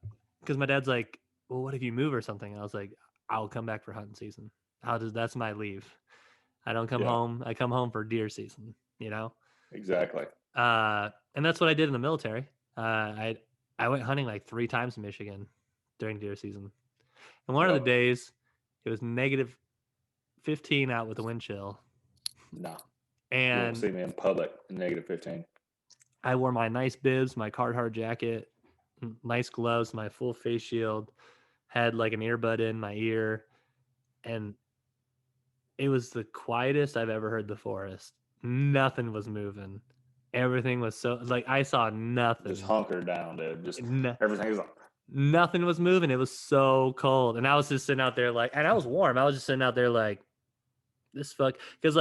my dad's like, well, what if you move or something? And I was like, I'll come back for hunting season. That's my leave. I don't come Yeah. home. I come home for deer season, you know? Exactly. And that's what I did in the military. I went hunting like 3 times in Michigan during deer season. And one of the Yep. days it was negative 15 out with a wind chill. No. You won't And see me in public in negative 15. I wore my nice bibs, my Carhartt jacket, nice gloves, my full face shield, had like an earbud in my ear, and it was the quietest I've ever heard the forest. Nothing was moving. Everything was so like I saw nothing. Just hunker down, dude. Just No- everything's like, nothing was moving. It was so cold, and I was just sitting out there like, and I was warm. I was just sitting out there like, this fuck, because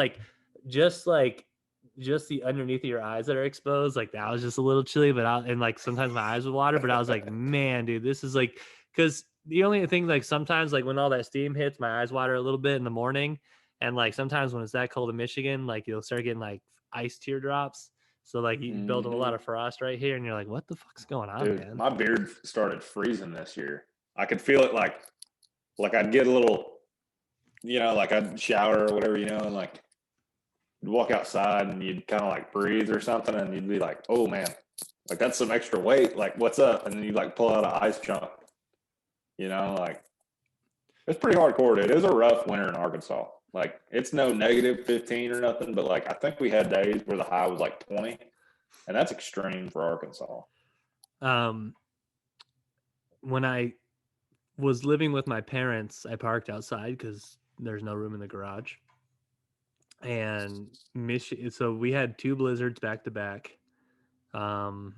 just the underneath of your eyes that are exposed, like that was just a little chilly. But and like sometimes my eyes would water, but I was like, man, dude, this is like, because the only thing like sometimes like when all that steam hits, my eyes water a little bit in the morning, and like sometimes when it's that cold in Michigan, like you'll start getting like ice teardrops. So like you build up a lot of frost right here, and you're like, what the fuck's going on, dude, man? my beard started freezing this year. I could feel it like I'd get a little, like I'd shower or whatever, and like you'd walk outside and you'd kind of like breathe or something, and you'd be like, oh man, like that's some extra weight. Like, what's up? And then you'd like pull out an ice chunk, like it's pretty hardcore, dude. It was a rough winter in Arkansas. Like, it's no negative 15 or nothing, but like I think we had days where the high was like 20, and that's extreme for Arkansas. When I was living with my parents, I parked outside because there's no room in the garage. And so we had 2 blizzards back to back. And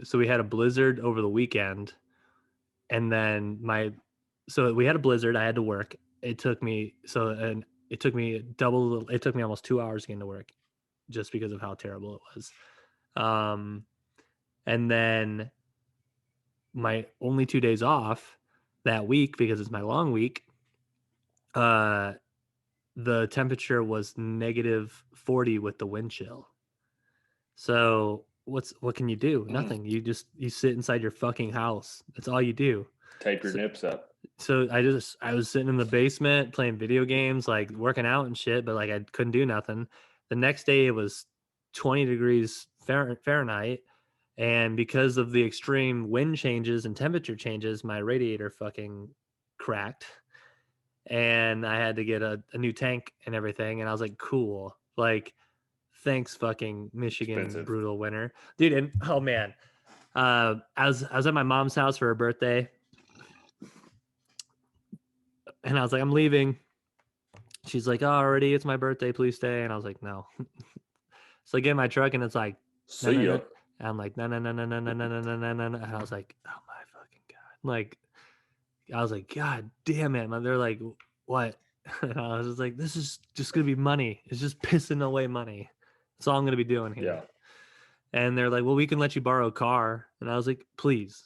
so we had a blizzard over the weekend. And then so we had a blizzard. I had to work. It took me almost 2 hours getting to work just because of how terrible it was. And then my only 2 days off that week, because it's my long week, the temperature was -40 with the wind chill. So what can you do? Nothing. You sit inside your fucking house. That's all you do. Tape your nips up. So I was sitting in the basement playing video games, like working out and shit, but like I couldn't do nothing. The next day it was 20 degrees Fahrenheit. And because of the extreme wind changes and temperature changes, my radiator fucking cracked. And I had to get a new tank and everything. And I was like, cool. Like, thanks, fucking Michigan Expensive. brutal winter. Dude, and oh man. I was at my mom's house for her birthday. And I was like, I'm leaving. She's like, oh, already, it's my birthday, please stay. And I was like, no. So I get in my truck and it's like, See ya. and I'm like, no. And I was like, oh my fucking God. Like, I was like, God damn it, man. They're like, what? And I was just like, this is just gonna be money. It's just pissing away money. That's all I'm gonna be doing here. Yeah. And they're like, well, we can let you borrow a car. And I was like, please,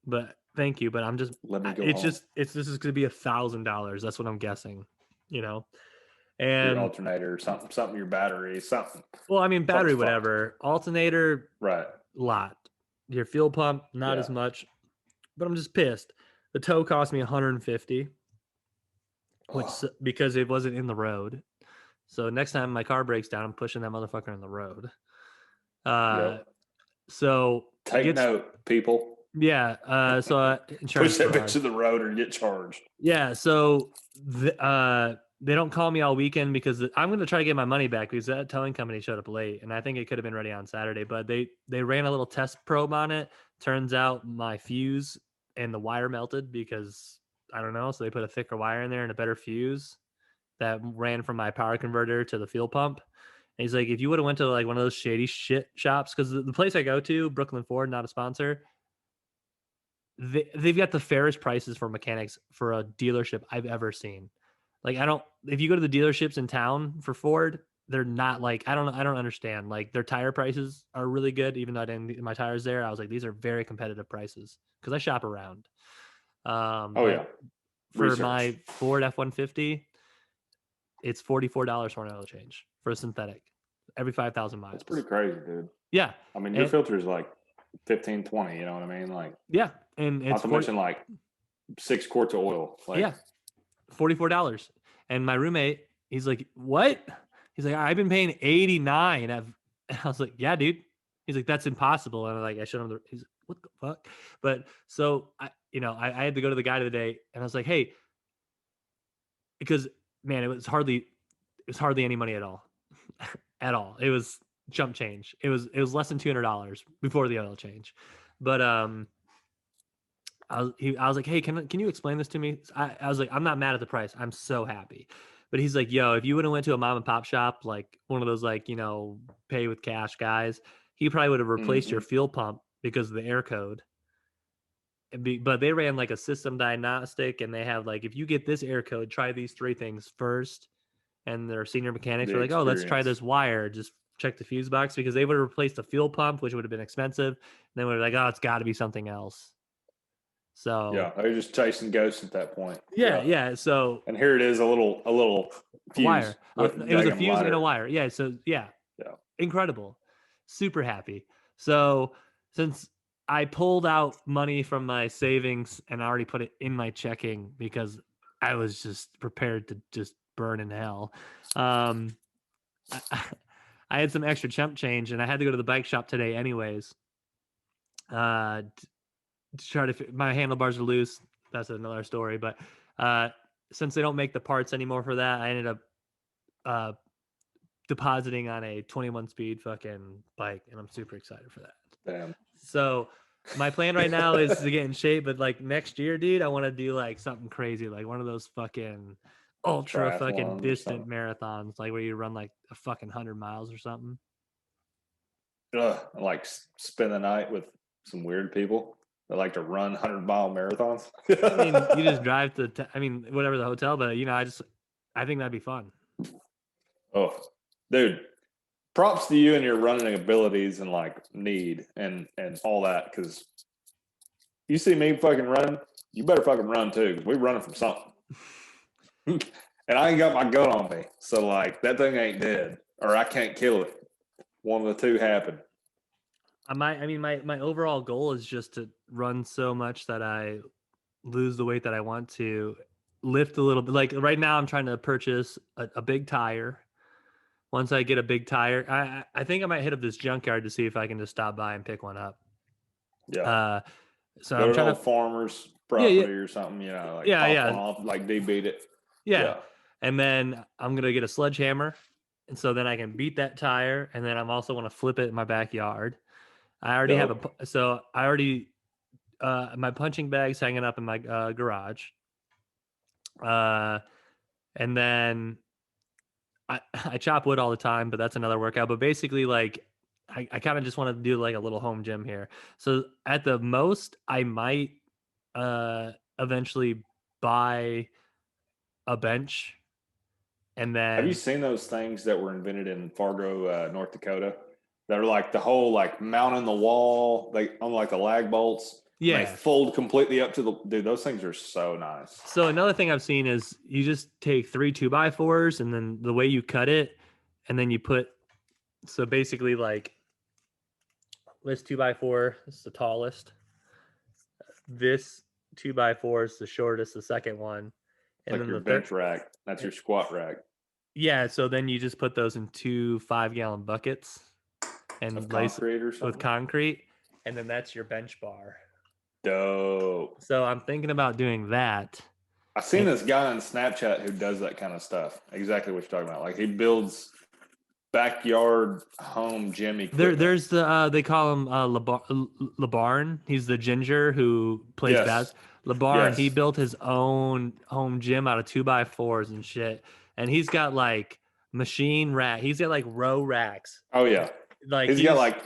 but thank you. But I'm just, Let me go it's home. just, this is gonna be $1,000. That's what I'm guessing, you know. Your And alternator, something, your battery, something. well, I mean, battery, Something's fucked. whatever. Alternator, Right. lot. Your fuel pump, not as much. But I'm just pissed. The tow cost me 150, which because it wasn't in the road. So next time my car breaks down, I'm pushing that motherfucker in the road. So take note, people. Yeah. So Push insurance that fraud. bitch to the road or get charged. Yeah. So they don't call me all weekend because I'm going to try to get my money back because that towing company showed up late, and I think it could have been ready on Saturday. But they ran a little test probe on it. Turns out my fuse and the wire melted because I don't know. So they put a thicker wire in there and a better fuse that ran from my power converter to the fuel pump. And he's like, if you would have went to like one of those shady shit shops, because the place I go to, Brooklyn Ford, not a sponsor, they've got the fairest prices for mechanics for a dealership I've ever seen. Like, if you go to the dealerships in town for Ford, they're not like, I don't understand. Like, their tire prices are really good, even though I didn't get my tires there. I was like, these are very competitive prices because I shop around. For Research. my Ford F-150, it's $44 for an oil change for a synthetic every 5,000 miles. That's pretty crazy, dude. Yeah. I mean, your filter is like 15, 20, you know what I mean? Like, yeah. And it's not to mention like 6 quarts of oil. Like, yeah. $44. And my roommate, he's like, what? He's like, I've been paying 89. And I was like, yeah, dude. He's like, that's impossible. And I showed him he's like, what the fuck? But so I had to go to the guy today and I was like, hey, because man, it was hardly any money at all. At all. It was jump change. It was less than $200 before the oil change. But I was like, hey, can you explain this to me? I was like, I'm not mad at the price. I'm so happy. But he's like, yo, if you would have went to a mom and pop shop, like one of those like, pay with cash guys, he probably would have replaced your fuel pump because of the air code. But they ran like a system diagnostic and they have like, if you get this air code, try these 3 things first. And their senior mechanics were like, oh, let's try this wire. Just check the fuse box, because they would have replaced the fuel pump, which would have been expensive. And they were like, oh, it's got to be something else. So yeah, they're just chasing ghosts at that point. Yeah. So and here it is, a little fuse wire. It was a fuse and a wire. Yeah. So yeah, incredible, super happy. So since I pulled out money from my savings and I already put it in my checking because I was just prepared to just burn in hell. I had some extra chump change and I had to go to the bike shop today anyways. To try to, my handlebars are loose. That's another story. But since they don't make the parts anymore for that, I ended up depositing on a 21 speed fucking bike, and I'm super excited for that. Damn. So my plan right now is to get in shape, but like next year, dude, I want to do like something crazy, like one of those fucking ultra fucking distant marathons, like where you run like a fucking 100 miles or something. Like spend the night with some weird people that like to run 100-mile marathons. I mean, you just drive to, whatever the hotel, but I think that'd be fun. Oh, dude, props to you and your running abilities and like need and all that. Cause you see me fucking running, you better fucking run too. Cause we running from something. And I ain't got my gun on me. So like that thing ain't dead or I can't kill it. One of the two happened. My overall goal is just to run so much that I lose the weight that I want to, lift a little bit. Like right now I'm trying to purchase a big tire. Once I get a big tire, I think I might hit up this junkyard to see if I can just stop by and pick one up. Yeah. So go I'm trying to farmer's property or something, like pop one off, like debeat it. Yeah. And then I'm gonna get a sledgehammer, and so then I can beat that tire, and then I'm also want to flip it in my backyard. I already have my punching bag's hanging up in my garage. And then I chop wood all the time, but that's another workout. But basically, like, I kind of just want to do like a little home gym here. So at the most, I might eventually buy a bench, and Have you then seen those things that were invented in Fargo, North Dakota? That are like the whole like mount in the wall, like on like the lag bolts. And they yeah. fold completely up to the dude. Those things are so nice. So another thing I've seen is you just take 3 2x4s, and then the way you cut it, and then you put, so basically like this 2x4 is the tallest, this 2x4 is the shortest, the second one, and Like then your the third, bench rack. That's your squat rack yeah. So then you just put those in 2 5-gallon buckets of and lace concrete or with something. concrete, and then that's your bench bar. Dope. So I'm thinking about doing that. I've seen this guy on Snapchat who does that kind of stuff. Exactly what you're talking about. Like he builds backyard home gym equipment. There's the they call him LeBarn. He's the ginger who plays Yes. LeBarn. He Yes. built his own home gym out of 2x4s and shit. And he's got like machine rack. He's got like row racks. Oh yeah. Like He's got like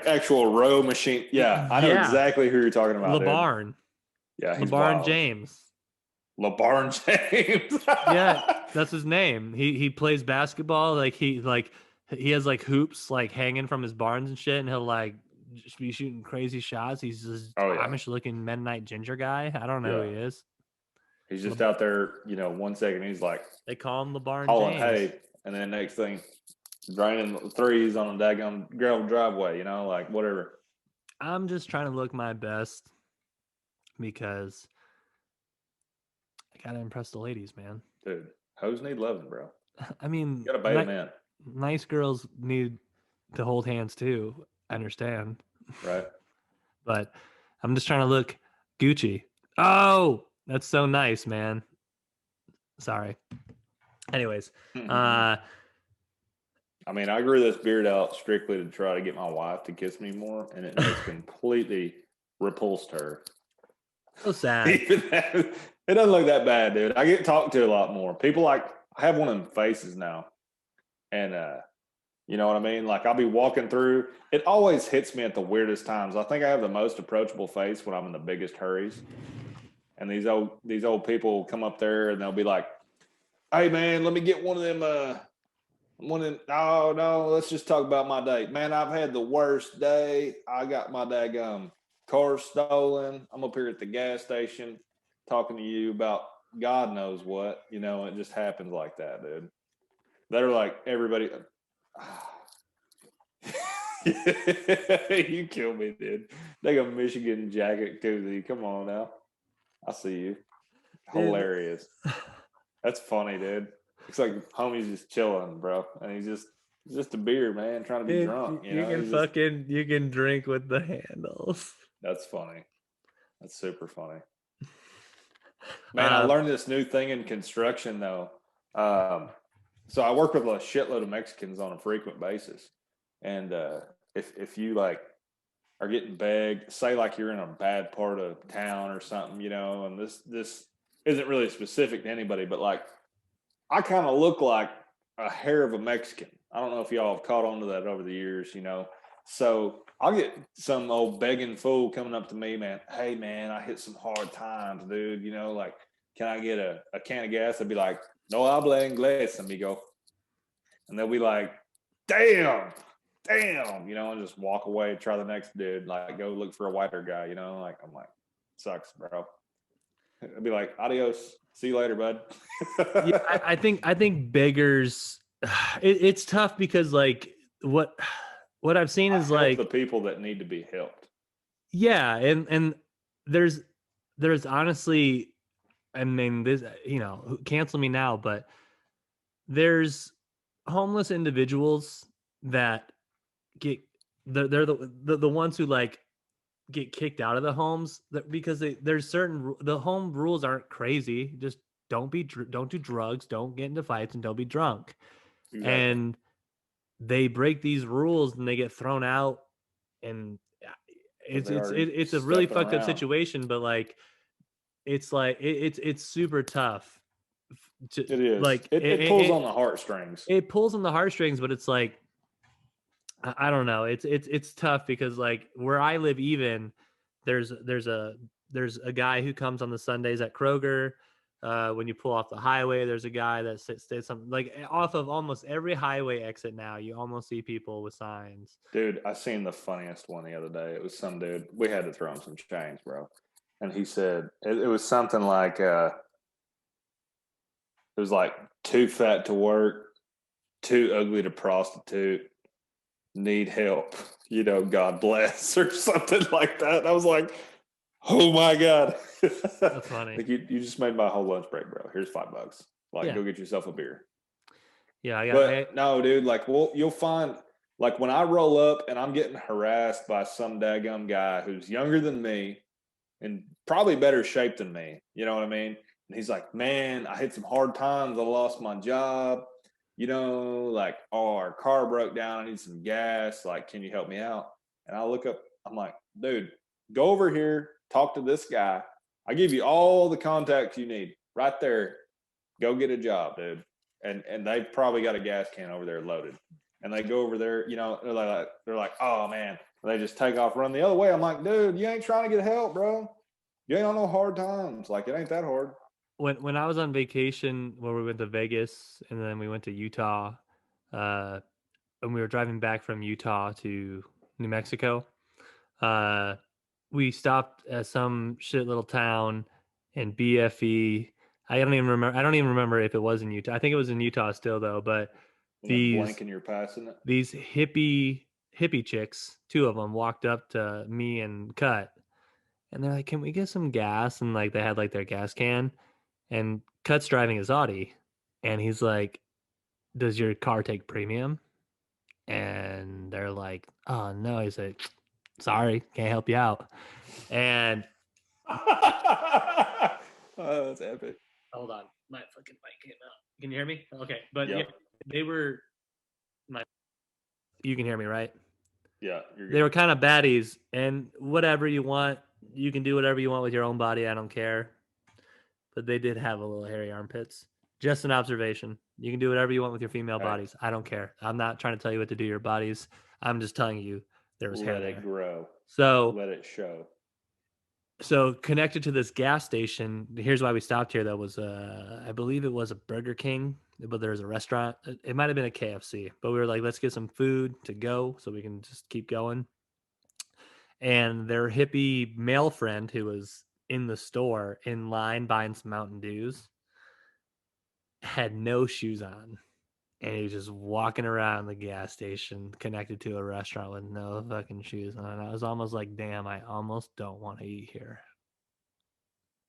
actual row machine. Yeah, I know Yeah. exactly who you're talking about. Dude. LeBarn. Yeah, he's LeBarn wild. James. LeBarn James. Yeah, that's his name. He plays basketball. He has like hoops like hanging from his barns and shit, and he'll like just be shooting crazy shots. He's this Oh, yeah. Amish looking Mennonite ginger guy. I don't know who Yeah. he is. He's just out there, 1 second he's like They call him LeBarn hauling James. hay, and then next thing, draining threes on a daggone gravel driveway, like whatever. I'm just trying to look my best because I gotta impress the ladies, man. Dude, hoes need loving, bro. I mean, You gotta bait them in, nice girls need to hold hands too. I understand. right? But I'm just trying to look Gucci. Oh, that's so nice, man. Sorry. Anyways, I mean, I grew this beard out strictly to try to get my wife to kiss me more, and it has completely repulsed her. so sad. It doesn't look that bad, dude. I get talked to a lot more. People I have one of them faces now, and you know what I mean? Like I'll be walking through. It always hits me at the weirdest times. I think I have the most approachable face when I'm in the biggest hurries. And these old people come up there and they'll be like, "Hey man, let me get one of them. No, let's just talk about my day, man. I've had the worst day. I got my daggum car stolen. I'm up here at the gas station talking to you about God knows what. It just happens like that, dude. They're like everybody." You kill me, dude. They got Michigan jacket koozie. Come on now. I see you. Hilarious. That's funny, dude. It's like homie's just chilling, bro. And he's just a beer, man, trying to be drunk. You can drink with the handles. That's funny. That's super funny. Man, I learned this new thing in construction though. So I work with a shitload of Mexicans on a frequent basis. And if you like are getting begged, say like you're in a bad part of town or something, and this isn't really specific to anybody, but like I kind of look like a hair of a Mexican. I don't know if y'all have caught on to that over the years, So I'll get some old begging fool coming up to me, man. Hey man, I hit some hard times, dude. Like, can I get a can of gas? I'd be like, no habla inglés, amigo. And they'll be like, damn, and just walk away, try the next dude, like go look for a whiter guy, like I'm like, sucks, bro. I'd be like, adios, see you later, bud. Yeah, I think beggars, it's tough because like what I've seen is like the people that need to be helped. Yeah, and there's honestly, I mean, this, cancel me now, but there's homeless individuals that get they're the ones who like get kicked out of the homes because there's certain the home rules aren't crazy. Just don't do drugs, don't get into fights, and don't be drunk. Exactly. And they break these rules and they get thrown out, and it's a really fucked up situation. But like, it's super tough. It is like it pulls on the heartstrings. It pulls on the heartstrings, but it's like, I don't know. It's tough because like where I live, even there's a There's a guy who comes on the Sundays at Kroger. When you pull off the highway, there's a guy that stays something like off of almost every highway exit now. You almost see people with signs. Dude, I seen the funniest one the other day. It was some dude. We had to throw him some change, bro. And he said it was something like it was like too fat to work, too ugly to prostitute, need help, God bless, or something like that. I was like, oh my God. That's funny. Like you just made my whole lunch break, bro. Here's $5. Like, Yeah. go get yourself a beer. Yeah, No, dude, like, well, you'll find, like, when I roll up and I'm getting harassed by some daggum guy who's younger than me and probably better shape than me, you know what I mean? And he's like, man, I hit some hard times. I lost my job. Like, oh, our car broke down. I need some gas. Like, can you help me out? And I look up, I'm like, dude, go over here, talk to this guy. I give you all the contacts you need right there. Go get a job, dude. And they've probably got a gas can over there loaded. And they go over there, they're like, oh man. And they just take off, run the other way. I'm like, dude, you ain't trying to get help, bro. You ain't on no hard times. Like, it ain't that hard. When I was on vacation, where we went to Vegas and then we went to Utah, and we were driving back from Utah to New Mexico, we stopped at some shit little town in BFE. I don't even remember if it was in Utah. I think it was in Utah still though. But Blank and you're passing it. These hippie chicks, two of them, walked up to me and Cut, and they're like, "Can we get some gas?" And like they had like their gas can, and Cut's driving his Audi, and he's like, "Does your car take premium?" And they're like, "Oh no." He's like, "Sorry, can't help you out." And oh, that's epic. hold on, my fucking mic came out. Can you hear me? Okay, but Yep. yeah, they were you can hear me, right? Yeah, you're good. They were kind of baddies, and whatever you want, you can do whatever you want with your own body. I don't care. But they did have a little hairy armpits. Just an observation. You can do whatever you want with your female bodies. I don't care. I'm not trying to tell you what to do to your bodies. I'm just telling you there was hair there. Let it grow. So let it show. So connected to this gas station, here's why we stopped here. That was, I believe it was a Burger King, but there was a restaurant. It might have been a KFC, but we were like, let's get some food to go so we can just keep going. And their hippie male friend who was in the store in line buying some Mountain Dews had no shoes on. And he was just walking around the gas station connected to a restaurant with no fucking shoes on. I was almost like, damn, I almost don't want to eat here.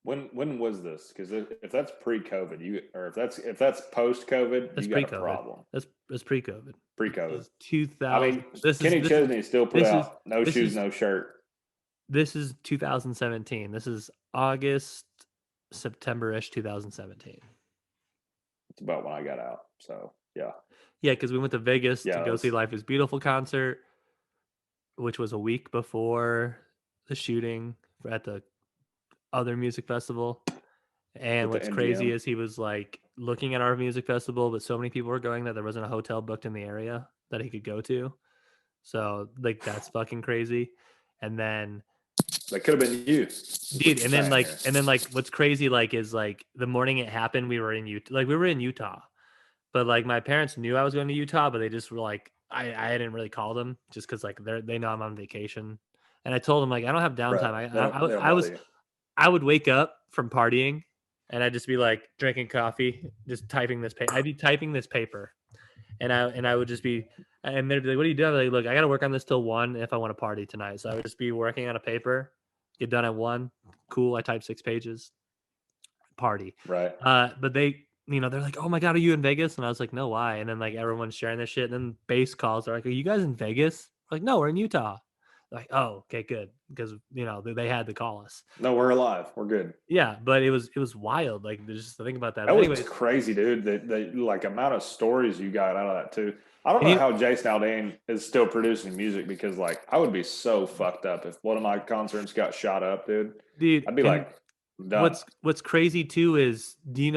When was this? Because if that's pre-COVID, if that's post-COVID, you got a problem. That's pre-COVID. Pre-COVID. 2000. I mean, Kenny Chesney still put out no shoes, no shirt. This is 2017. This is August, September-ish 2017. It's about when I got out. So yeah. Yeah, because we went to Vegas to go see Life is Beautiful concert, which was a week before the shooting at the other music festival. And what's crazy is he was like looking at our music festival, but so many people were going that there wasn't a hotel booked in the area that he could go to. So like that's fucking crazy. And then that could have been you, dude. And then what's crazy is the morning it happened, we were in Utah, but like my parents knew I was going to Utah, but they just were like, I didn't really call them just because like they know I'm on vacation, and I told them like I don't have downtime. I would wake up from partying and I'd just be like drinking coffee, just typing this paper. I'd be typing this paper, and I would just be, and they'd be like, "What are you doing?" Like, look, I got to work on this till 1 if I want to party tonight. So I would just be working on a paper, get done at 1. Cool. I type 6 pages. Party. Right. But they, they're like, "Oh my God, are you in Vegas?" And I was like, "No, why?" And then like everyone's sharing this shit. And then base calls are like, "Are you guys in Vegas?" I'm like, "No, we're in Utah." Like, oh, okay, good, because they had to call us. No, we're alive. We're good. Yeah, but it was wild. Like, just to think about that. That was crazy, dude. The like amount of stories you got out of that too. I don't know how Jason Aldean is still producing music, because like I would be so fucked up if one of my concerts got shot up, dude. I'd be like, done. What's crazy too is, do you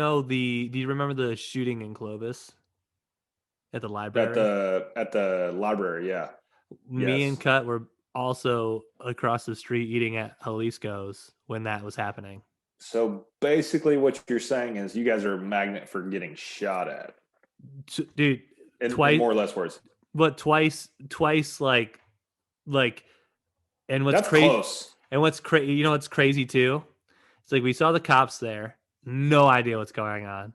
remember the shooting in Clovis at the library? At the library, yeah. Me and Cut were also across the street eating at Jalisco's when that was happening. So basically, what you're saying is you guys are a magnet for getting shot at, Dude, in twice, more or less words. but twice, like, and what's That's crazy, close. and what's crazy, you know, what's crazy too? It's like we saw the cops there, no idea what's going on,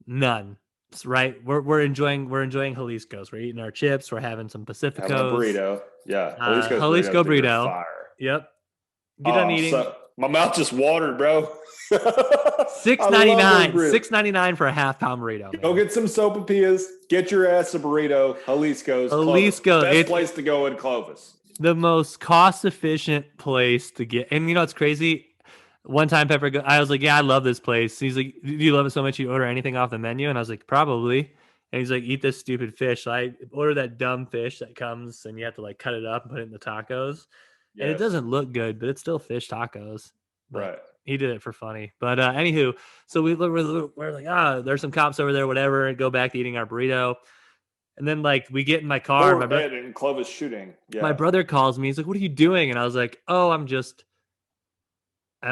none. Right, we're enjoying Jalisco's. We're eating our chips. We're having some Having a Pacificos. burrito. Yeah. Jalisco's Jalisco burritos, dude, are burrito. fire. Yep. Get Oh, done eating. my mouth just watered, bro. $6.99. $6.99 for a half-pound burrito. Man. Go get some sopapillas. Get your ass a burrito. Jalisco's. Jalisco, Clovis. Best place to go in Clovis. The most cost-efficient place to get. And you know what's crazy? One time, Pepper, I was like, "Yeah, I love this place." He's like, "Do you love it so much you order anything off the menu?" And I was like, "Probably." And he's like, "Eat this stupid fish." So I order that dumb fish that comes and you have to like cut it up and put it in the tacos. And it doesn't look good, but it's still fish tacos. But Right. he did it for funny. But anywho, so we're like, there's some cops over there, whatever, and go back to eating our burrito. And then like we get in my car. Or in Clovis shooting. Yeah. My brother calls me. He's like, "What are you doing?" And I was like, "Oh, I'm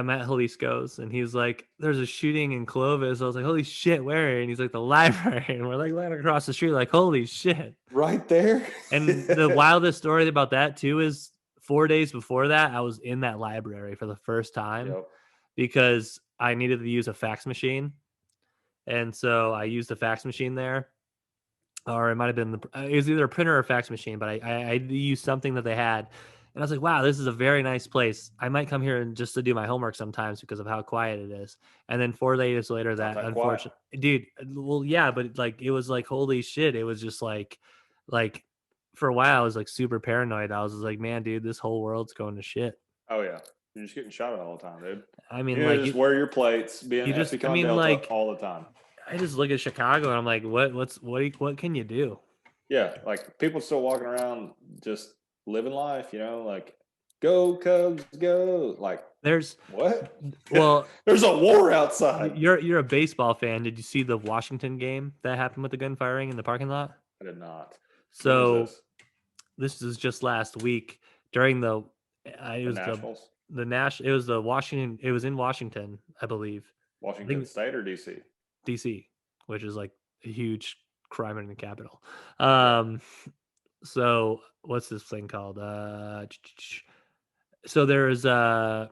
at Jalisco's." And he's like, "There's a shooting in Clovis." I was like, "Holy shit, where?" And he's like, "The library." And we're like laying across the street, like, "Holy shit." Right there. And the wildest story about that too is 4 days before that, I was in that library for the first time because I needed to use a fax machine. And so I used a fax machine there. Or it might have been it was either a printer or a fax machine, but I used something that they had. And I was like, wow, this is a very nice place. I might come here and just to do my homework sometimes because of how quiet it is. And then 4 days later, that unfortunately, dude, well, yeah, but like, it was like, holy shit. It was just like for a while, I was like super paranoid. I was just like, man, dude, this whole world's going to shit. Oh yeah. You're just getting shot at all the time, dude. I mean, like just wear your plates, be an Epicon Delta like all the time. I just look at Chicago and I'm like, what can you do? Yeah, like people still walking around just living life, you know, like go Cubs, go. Like there's what? Well, there's a war outside. You're a baseball fan. Did you see the Washington game that happened with the gun firing in the parking lot? I did not. So this is just last week during the it was Nationals? It was the Washington. It was in Washington, I believe. Washington State or DC? DC, which is like a huge crime in the capital. So what's this thing called? So there's let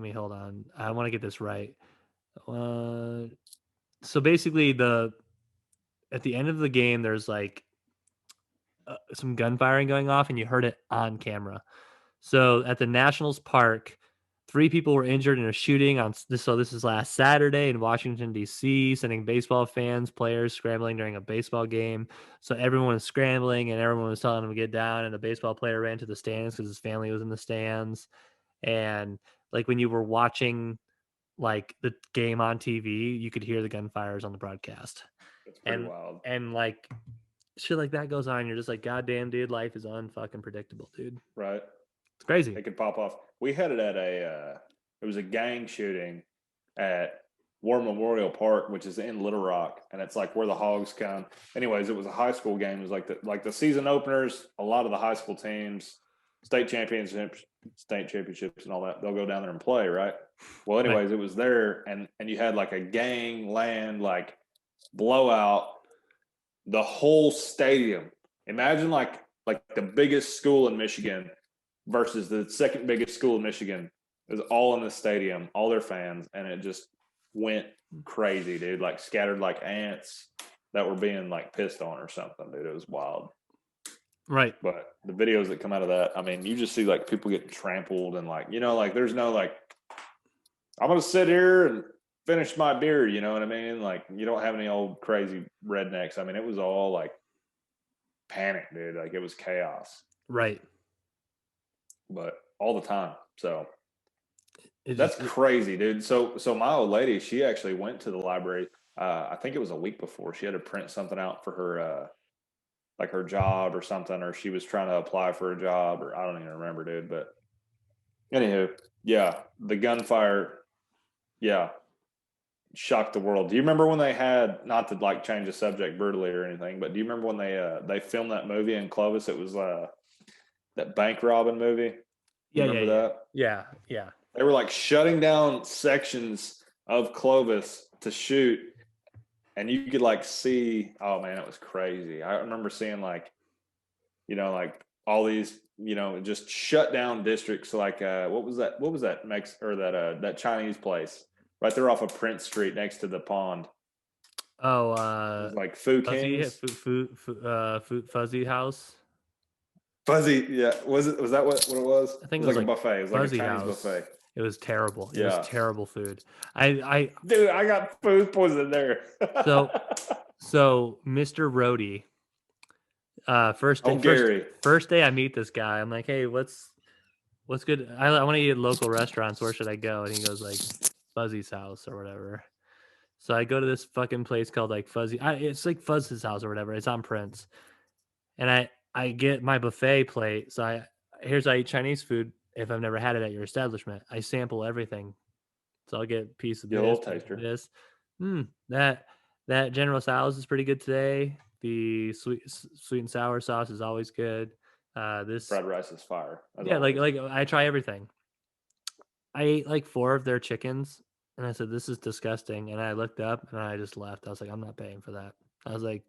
me hold on. I want to get this right. So basically at the end of the game, there's like some gunfiring going off and you heard it on camera. So at the Nationals Park, 3 people were injured in a shooting on this. So this is last Saturday in Washington, D.C., sending baseball fans, players scrambling during a baseball game. So everyone was scrambling and everyone was telling them to get down. And a baseball player ran to the stands because his family was in the stands. And like when you were watching like the game on TV, you could hear the gunfires on the broadcast. That's pretty wild. And like shit like that goes on. You're just like, God damn, dude, life is unfucking predictable, dude. Right. It's crazy. It could pop off. We had it at it was a gang shooting at War Memorial Park, which is in Little Rock, and it's like where the Hogs come. Anyways, it was a high school game. It was like the season openers. A lot of the high school teams, state championships, and all that, they'll go down there and play, right? Well, anyways, It was there, and you had like a gangland like blowout. The whole stadium. Imagine like the biggest school in Michigan versus the second biggest school in Michigan. It was all in the stadium, all their fans, and it just went crazy, dude. Like scattered like ants that were being like pissed on or something, dude. It was wild. Right. But the videos that come out of that, I mean, you just see like people getting trampled and like, you know, like there's no like, I'm going to sit here and finish my beer, you know what I mean? Like you don't have any old crazy rednecks. I mean, it was all like panic, dude. Like it was chaos. Right. But all the time. So that's crazy, dude. So my old lady, she actually went to the library. I think it was a week before. She had to print something out for her, like her job or something, or she was trying to apply for a job, or I don't even remember, dude. But anywho, yeah, the gunfire, yeah, shocked the world. Do you remember when they had, not to like change the subject brutally or anything, but do you remember when they filmed that movie in Clovis? It was that bank robbing movie. You remember that? Yeah. They were like shutting down sections of Clovis to shoot, and you could like see. Oh man, it was crazy. I remember seeing like, like all these, just shut down districts. Like what was that? What was that that Chinese place right there off of Prince Street next to the pond? Oh, It was like Foo King's. Fuzzy House. Fuzzy, yeah. Was that what it was? I think it was like a buffet. It was Fuzzy like a Chinese House. buffet. It was terrible. It Yeah. was terrible food. Dude, I got food poisoning there. So Mr. Rohde, first day I meet this guy. I'm like, hey, what's good? I want to eat at local restaurants. Where should I go? And he goes like Fuzzy's house or whatever. So I go to this fucking place called like it's like Fuzz's house or whatever. It's on Prince. And I get my buffet plate. So I eat Chinese food if I've never had it at your establishment. I sample everything. So I'll get a piece of Little taster. this. That General Tso's is pretty good today. The sweet and sour sauce is always good. This fried rice is fire. Yeah, always. like I try everything. I ate like 4 of their chickens, and I said, "This is disgusting." And I looked up, and I just left. I was like, "I'm not paying for that." I was like,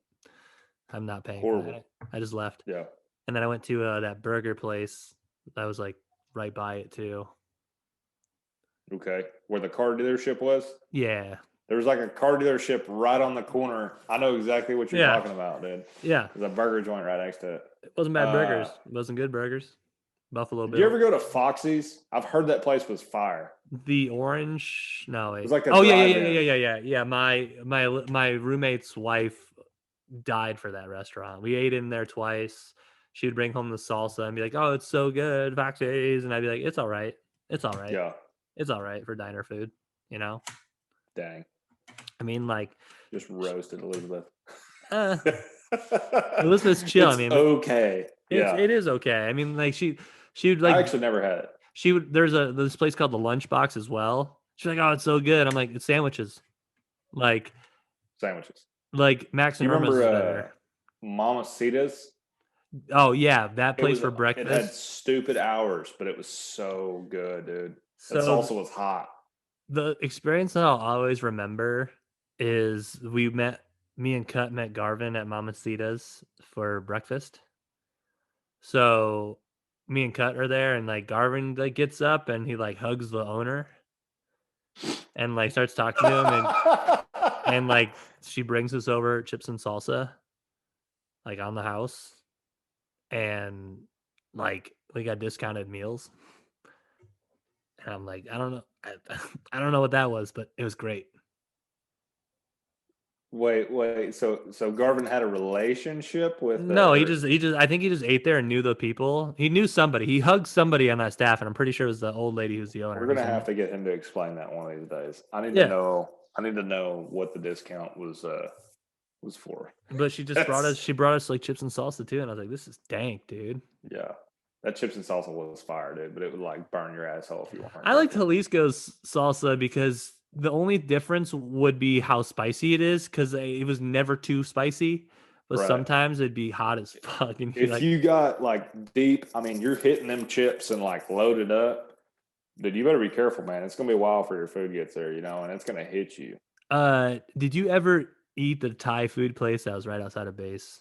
"I'm not paying for that." I just left. Yeah. And then I went to that burger place that was like right by it too. Okay, where the car dealership was. Yeah. There was like a car dealership right on the corner. I know exactly what you're talking about, dude. Yeah. There's a burger joint right next to it. It wasn't bad burgers. It wasn't good burgers. Buffalo Bill. Did you ever go to Foxy's? I've heard that place was fire. The orange? No. It was like yeah. My roommate's wife died for that restaurant. We ate in there twice. She would bring home the salsa and be like, "Oh, it's so good, Foxy's," and I'd be like, "It's all right. It's all right. Yeah, it's all right for diner food." Dang. I mean, like, just roasted Elizabeth. Elizabeth's chill. It's okay. It is okay. I mean, like she would like. I actually never had it. There's this place called the Lunchbox as well. She's like, "Oh, it's so good." I'm like, "It's sandwiches." Like Max and Irma's is better. Mamacita's. Oh yeah, that place for breakfast. It had stupid hours, but it was so good, dude. The salsa was hot. The experience that I'll always remember is me and Cut met Garvin at Mamacita's for breakfast. So me and Cut are there, and like Garvin like gets up and he like hugs the owner and like starts talking to him, and like she brings us over chips and salsa like on the house, and like we got discounted meals. And I'm like, I don't know. I don't know what that was, but it was great. Wait. So Garvin had a relationship with? No, he just. I think he just ate there and knew the people. He knew somebody. He hugged somebody on that staff, and I'm pretty sure it was the old lady who's the owner. We're gonna have to get him to explain that one of these days. I need to know. I need to know what the discount was for. But she just brought us. She brought us like chips and salsa too, and I was like, "This is dank, dude." Yeah. That chips and salsa was fire, dude, but it would like burn your asshole if you weren't. I liked Jalisco's salsa because the only difference would be how spicy it is, because it was never too spicy, but sometimes it'd be hot as fuck. And if you got like deep, I mean, you're hitting them chips and like loaded up, dude, you better be careful, man. It's gonna be a while before your food gets there, and it's gonna hit you. Did you ever eat the Thai food place that was right outside of base?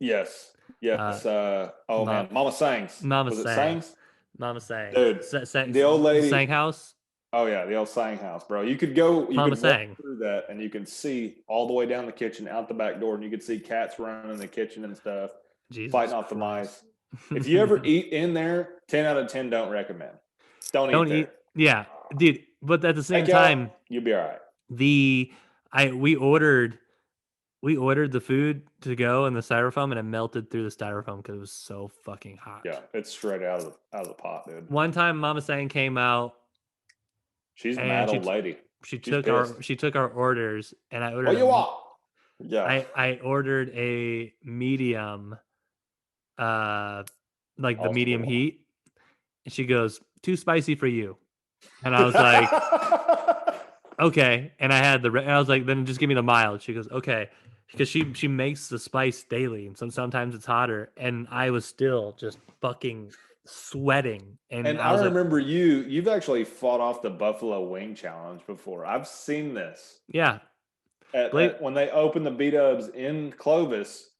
Yes. Man, Mama Sang's. Mama Sang's? Mama Sang. Dude, the old lady. Sang house? Oh, yeah, the old Sang house, bro. You could go Mama Sang. through that, and you can see all the way down the kitchen, out the back door, and you can see cats running in the kitchen and stuff, fighting off the mice. If you ever eat in there, 10 out of 10 don't recommend. Don't eat. Yeah, dude. But at the same time, you'll be all right. We ordered the food to go in the styrofoam, and it melted through the styrofoam because it was so fucking hot. Yeah, it's straight out of the pot, dude. One time, Mama Sang came out. She's a mad old lady. She took our orders, and I ordered. What you want? Yeah, I ordered a medium, like the medium heat, and she goes, "Too spicy for you," and I was like, okay. And I had I was like, then just give me the mild. She goes, okay. Because she makes the spice daily. And sometimes it's hotter. And I was still just fucking sweating. And And I I was like, remember you've actually fought off the Buffalo Wing Challenge before. I've seen this yeah. when they opened the B-Dubs in Clovis.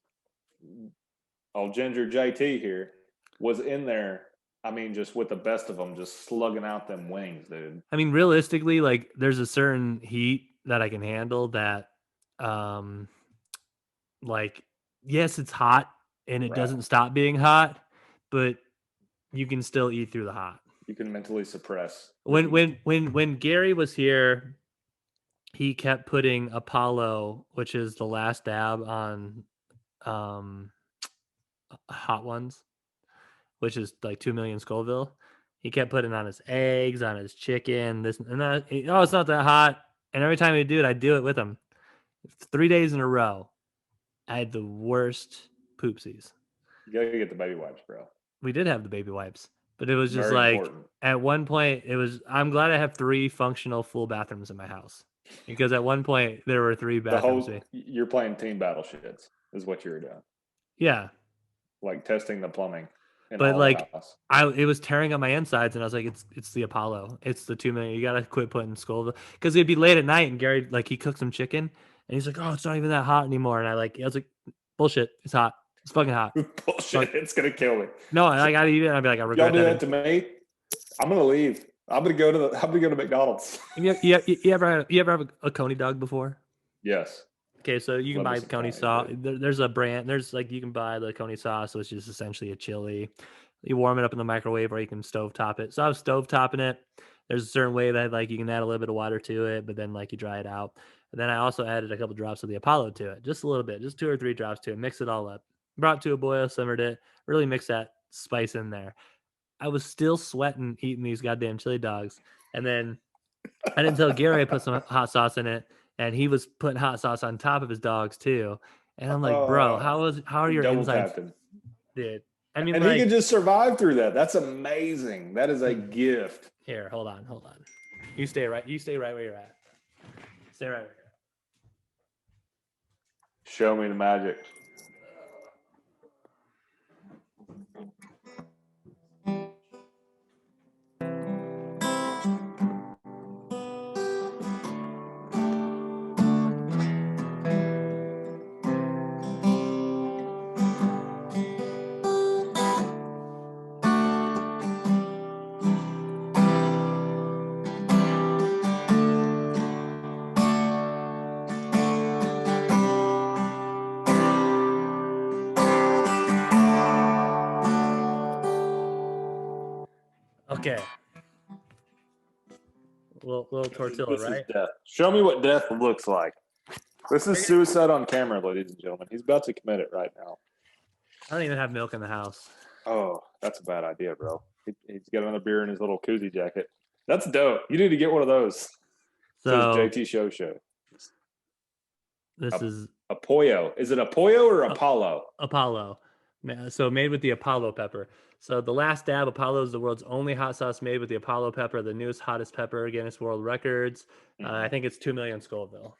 Old Ginger JT here was in there. I mean, just with the best of them, just slugging out them wings, dude. I mean, realistically, like there's a certain heat that I can handle that, um, like, yes, it's hot and it Right. doesn't stop being hot, but you can still eat through the hot. You can mentally suppress. When Gary was here, he kept putting Apollo, which is the last dab on um hot ones, which is like 2 million Scoville. He kept putting on his eggs, on his chicken, this and that. Oh, it's not that hot. And every time he'd do it, I'd do it with him. 3 days in a row, I had the worst poopsies. You gotta get the baby wipes, bro. We did have the baby wipes, but it was just Very like important. at one point, I'm glad I have 3 functional full bathrooms in my house because at one point there were 3 bathrooms. You're playing team battle shits is what you're doing. Yeah. Like testing the plumbing. But like it was tearing up my insides, and I was like, it's the Apollo, it's the 2 million. You gotta quit putting Scoville because it'd be late at night, and Gary like he cooked some chicken, and he's like, oh, it's not even that hot anymore, and I was like, bullshit, it's hot, it's fucking hot. Bullshit, it's gonna kill me. No, I gotta eat it. And I'd be like, I regret y'all do that to me. I'm gonna leave. I'm gonna go to McDonald's. You ever have a Coney dog before? Yes. Okay, so you can buy Coney sauce. There's a brand. There's like you can buy the Coney sauce, which is essentially a chili. You warm it up in the microwave, or you can stovetop it. So I was stovetopping it. There's a certain way that like you can add a little bit of water to it, but then like you dry it out. And then I also added a couple drops of the Apollo to it, just a little bit, just 2 or 3 drops to it. Mix it all up. Brought it to a boil, simmered it. Really mix that spice in there. I was still sweating eating these goddamn chili dogs, and then I didn't tell Gary I put some hot sauce in it. And he was putting hot sauce on top of his dogs too. And I'm like, bro, how are your insides? Dude, I mean, and he could just survive through that. That's amazing. That is a gift. Here, hold on. You stay right where you're at. Stay right where you're at. Show me the magic. Okay. Little tortilla, this right? Is death. Show me what death looks like. This is suicide on camera, ladies and gentlemen. He's about to commit it right now. I don't even have milk in the house. Oh, that's a bad idea, bro. He's got another beer in his little koozie jacket. That's dope. You need to get one of those. So JT Show. This is a Pollo. Is it a Pollo or Apollo? Apollo. So made with the Apollo pepper. So the last dab, Apollo is the world's only hot sauce made with the Apollo pepper, the newest hottest pepper, Guinness World Records. I think it's 2 million Scoville.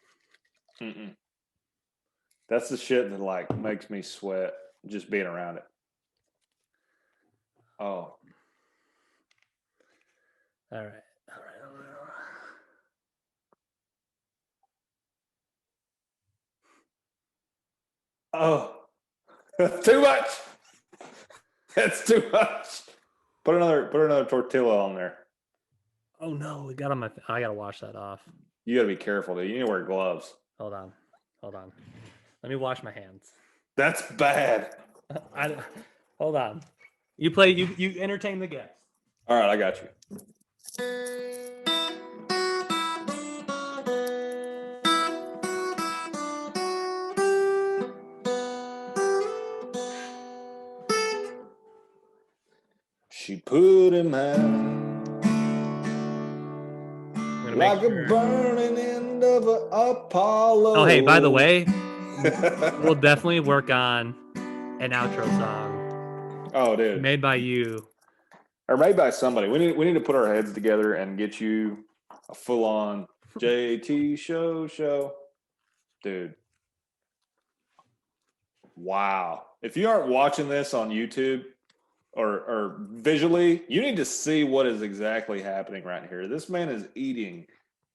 That's the shit that like makes me sweat just being around it. Oh. All right. Oh. Too much. That's too much. Put another tortilla on there. Oh no, it got on my. I gotta wash that off. You gotta be careful, dude. You need to wear gloves. Hold on. Let me wash my hands. That's bad. Hold on. You entertain the guests. All right, I got you. She put him out like a burning end of an Apollo. Oh, hey, by the way, we'll definitely work on an outro song. Oh, dude. Made by you. Or made by somebody. We need to put our heads together and get you a full-on JT show. Dude. Wow. If you aren't watching this on YouTube or visually, you need to see what is exactly happening right here. This man is eating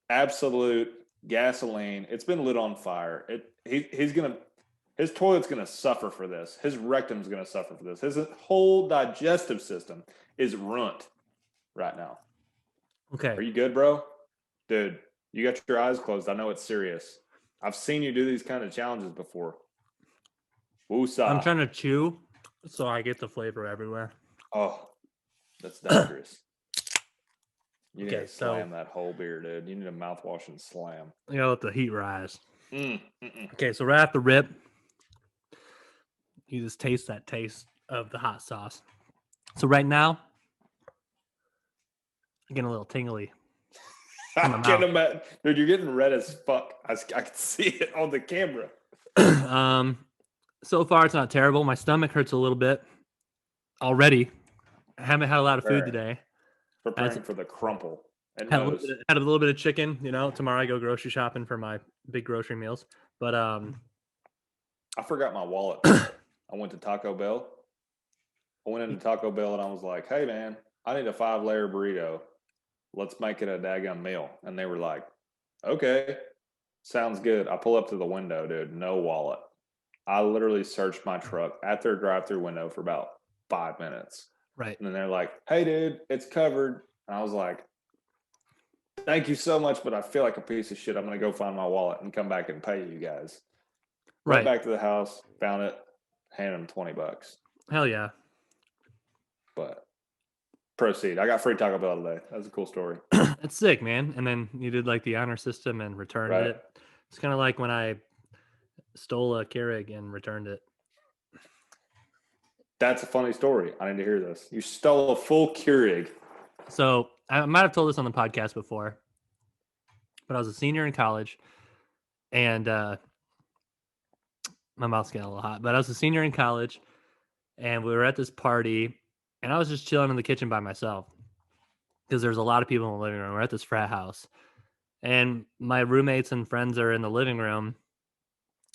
absolute gasoline. It's been lit on fire. His toilet's gonna suffer for this. His rectum's gonna suffer for this. His whole digestive system is ruined right now. Okay. Are you good, bro? Dude, you got your eyes closed. I know it's serious. I've seen you do these kind of challenges before. Woosah. I'm trying to chew so I get the flavor everywhere. Oh, that's dangerous. You need Okay, to slam that whole beer, dude. You need a mouthwash and slam. You gotta let the heat rise. Okay, so right off the rip, you just taste that taste of the hot sauce. So right now, I'm getting a little tingly. I can't imagine. Dude, you're getting red as fuck. I can see it on the camera. So far, it's not terrible. My stomach hurts a little bit already. I haven't had a lot of food today. Preparing for the crumple. Had a little bit of chicken. Tomorrow I go grocery shopping for my big grocery meals. But I forgot my wallet. I went to Taco Bell. I went into Taco Bell and I was like, "Hey man, I need a 5-layer burrito. Let's make it a daggum meal." And they were like, "Okay, sounds good." I pull up to the window, dude. No wallet. I literally searched my truck at their drive-through window for about 5 minutes. Right. And then they're like, "Hey, dude, it's covered." And I was like, "Thank you so much, but I feel like a piece of shit. I'm going to go find my wallet and come back and pay you guys." Right. Went back to the house, found it, handed them $20. Hell yeah. But proceed. I got free Taco Bell today. That was a cool story. It's sick, man. And then you did like the honor system and returned it. It's kind of like when I stole a Keurig and returned it. That's a funny story. I need to hear this. You stole a full Keurig. So I might have told this on the podcast before, but I was a senior in college, and my mouth's getting a little hot. But I was a senior in college, and we were at this party, and I was just chilling in the kitchen by myself because there's a lot of people in the living room. We're at this frat house, and my roommates and friends are in the living room,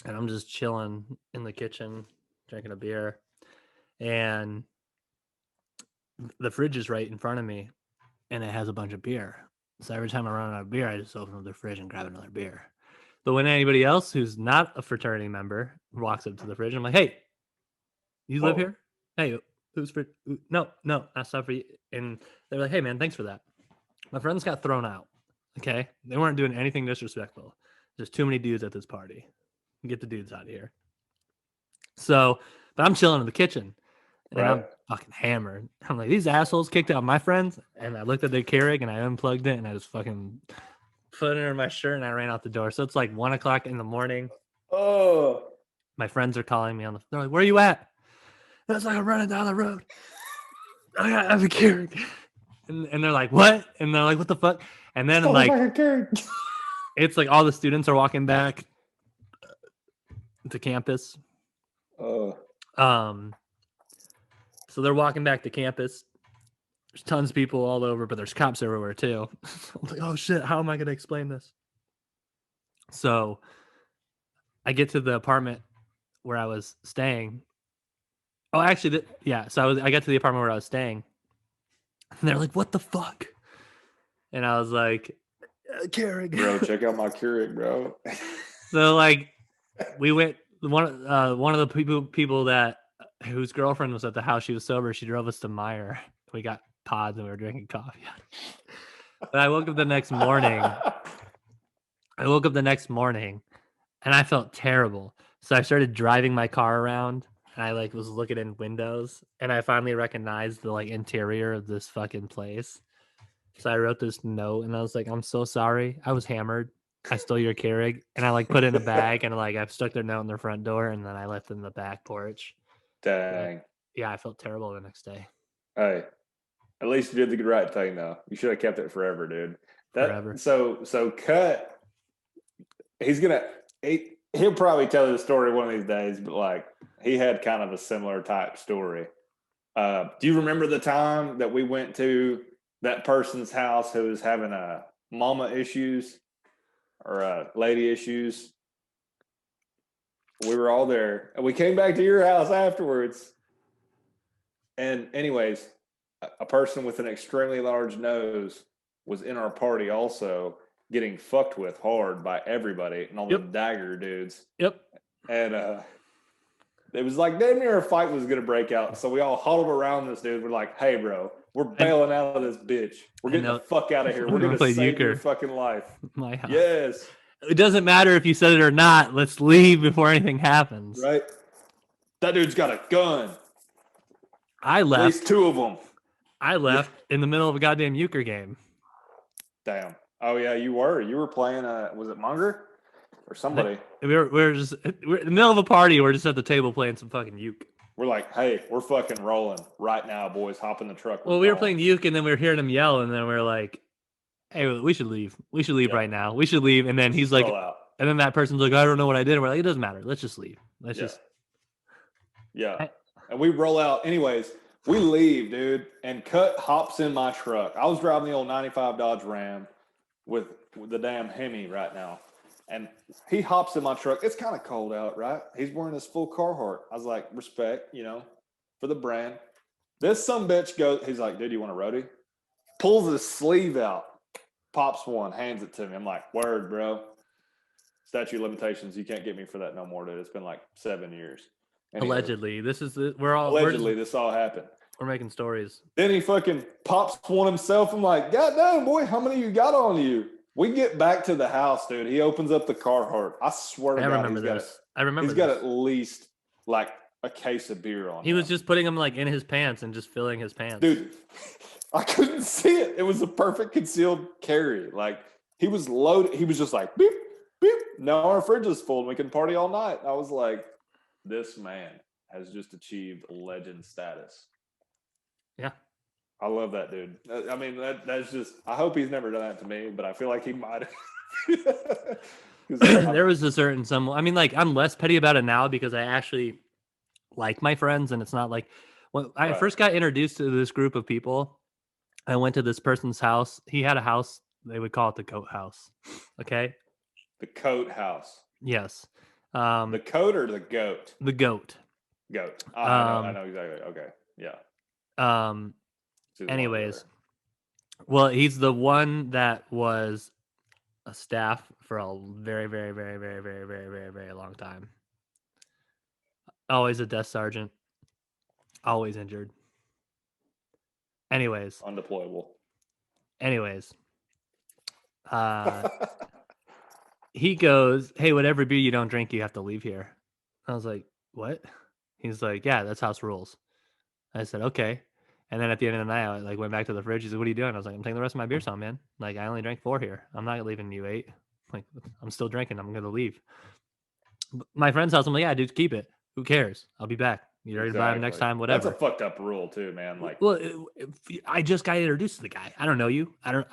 and I'm just chilling in the kitchen, drinking a beer, and the fridge is right in front of me, and it has a bunch of beer. So every time I run out of beer, I just open up the fridge and grab another beer. But when anybody else who's not a fraternity member walks up to the fridge, I'm like, "Hey, you live here? Hey, who's for? No, that's not for you." And they're like, "Hey, man, thanks for that." My friends got thrown out. Okay, they weren't doing anything disrespectful. There's too many dudes at this party. Get the dudes out of here. So, but I'm chilling in the kitchen, and I'm fucking hammered. I'm like, these assholes kicked out my friends, and I looked at their Keurig and I unplugged it and I just fucking put it in my shirt and I ran out the door. So it's like 1:00 in the morning. Oh, my friends are calling me on the. They're like, "Where are you at?" And it's like, "I'm running down the road. I have a Keurig," and they're like, "What?" And they're like, "What the fuck?" And then it's like all the students are walking back to campus. Oh. So they're walking back to campus. There's tons of people all over, but there's cops everywhere too. I'm like, "Oh shit, how am I going to explain this?" So I get to the apartment where I was staying. Oh, actually, So I got to the apartment where I was staying, and they're like, "What the fuck?" And I was like, "Keurig, bro, check out my Keurig, bro." So like, we went. One of the people that whose girlfriend was at the house. She was sober. She drove us to Meyer. We got pods and we were drinking coffee. But I woke up the next morning. And I felt terrible. So I started driving my car around, and I like was looking in windows, and I finally recognized the like interior of this fucking place. So I wrote this note, and I was like, "I'm so sorry. I was hammered. I stole your Keurig," and I like put it in a bag, and like I've stuck their note in their front door, and then I left it in the back porch. Dang. Yeah, I felt terrible the next day. Hey, at least you did the right thing, though. You should have kept it forever, dude. Forever. So Cut. He'll probably tell the story one of these days, but like he had kind of a similar type story. Do you remember the time that we went to that person's house who was having mama issues? or lady issues. We were all there, and we came back to your house afterwards. And anyways, a person with an extremely large nose was in our party also, getting fucked with hard by everybody and all the dagger dudes. Yep. And it was like damn near a fight was going to break out. So we all huddled around this dude. We're like, hey, bro, we're bailing out of this bitch. We're getting the fuck out of here. We're going to save your fucking life. My house. Yes. It doesn't matter if you said it or not. Let's leave before anything happens. Right. That dude's got a gun. I left. At least 2 of them. I left in the middle of a goddamn euchre game. Damn. Oh, yeah, you were. You were playing, was it Munger? Or somebody. We're in the middle of a party. We're just at the table playing some fucking uke. We're like, hey, we're fucking rolling right now, boys. Hop in the truck. Well, we were playing uke, and then we were hearing him yell, and then we were like, hey, we should leave. We should leave right now. We should leave. And then he's like, and then that person's like, I don't know what I did. And we're like, it doesn't matter. Let's just leave. Let's just. Yeah. And we roll out. Anyways, we leave, dude. And Cut hops in my truck. I was driving the old 95 Dodge Ram with the damn Hemi right now. And he hops in my truck. It's kind of cold out, right? He's wearing his full Carhartt. I was like, respect, for the brand. This sumbitch goes, he's like, dude, you want a roadie? Pulls his sleeve out, pops one, hands it to me. I'm like, word, bro. Statute of limitations. You can't get me for that no more, dude. It's been like 7 years. Anyway, allegedly. This all happened. We're making stories. Then he fucking pops one himself. I'm like, God damn, boy, how many you got on you? We get back to the house, dude. He opens up the Carhartt. I swear to God, I remember he's got at least like a case of beer on him. He was just putting them like in his pants and just filling his pants. Dude, I couldn't see it. It was a perfect concealed carry. Like he was loaded. He was just like, beep, beep. Now our fridge is full and we can party all night. I was like, this man has just achieved legend status. Yeah. I love that dude. I mean, that's just, I hope he's never done that to me, but I feel like he might have. There was a certain I'm less petty about it now because I actually like my friends, and it's not like when I first got introduced to this group of people, I went to this person's house. He had a house. They would call it the coat house. Okay. The coat house. Yes. The coat or the goat? The goat. Goat. I know exactly. Okay. Yeah. Anyways, well, he's the one that was a staff for a very, very, very, very, very, very, very, very long time. Always a desk sergeant. Always injured. Anyways. Undeployable. Anyways. He goes, hey, whatever beer you don't drink, you have to leave here. I was like, what? He's like, yeah, that's house rules. I said, okay. And then at the end of the night, I went back to the fridge. He said, what are you doing? I was like, I'm taking the rest of my beers home, man. Like, I only drank 4 here. I'm not leaving you 8. Like, I'm still drinking. I'm going to leave. My friend's house, I'm like, yeah, dude, keep it. Who cares? I'll be back. You ready to buy them next time? Whatever. That's a fucked up rule too, man. Like, well, I just got introduced to the guy. I don't know you. I'm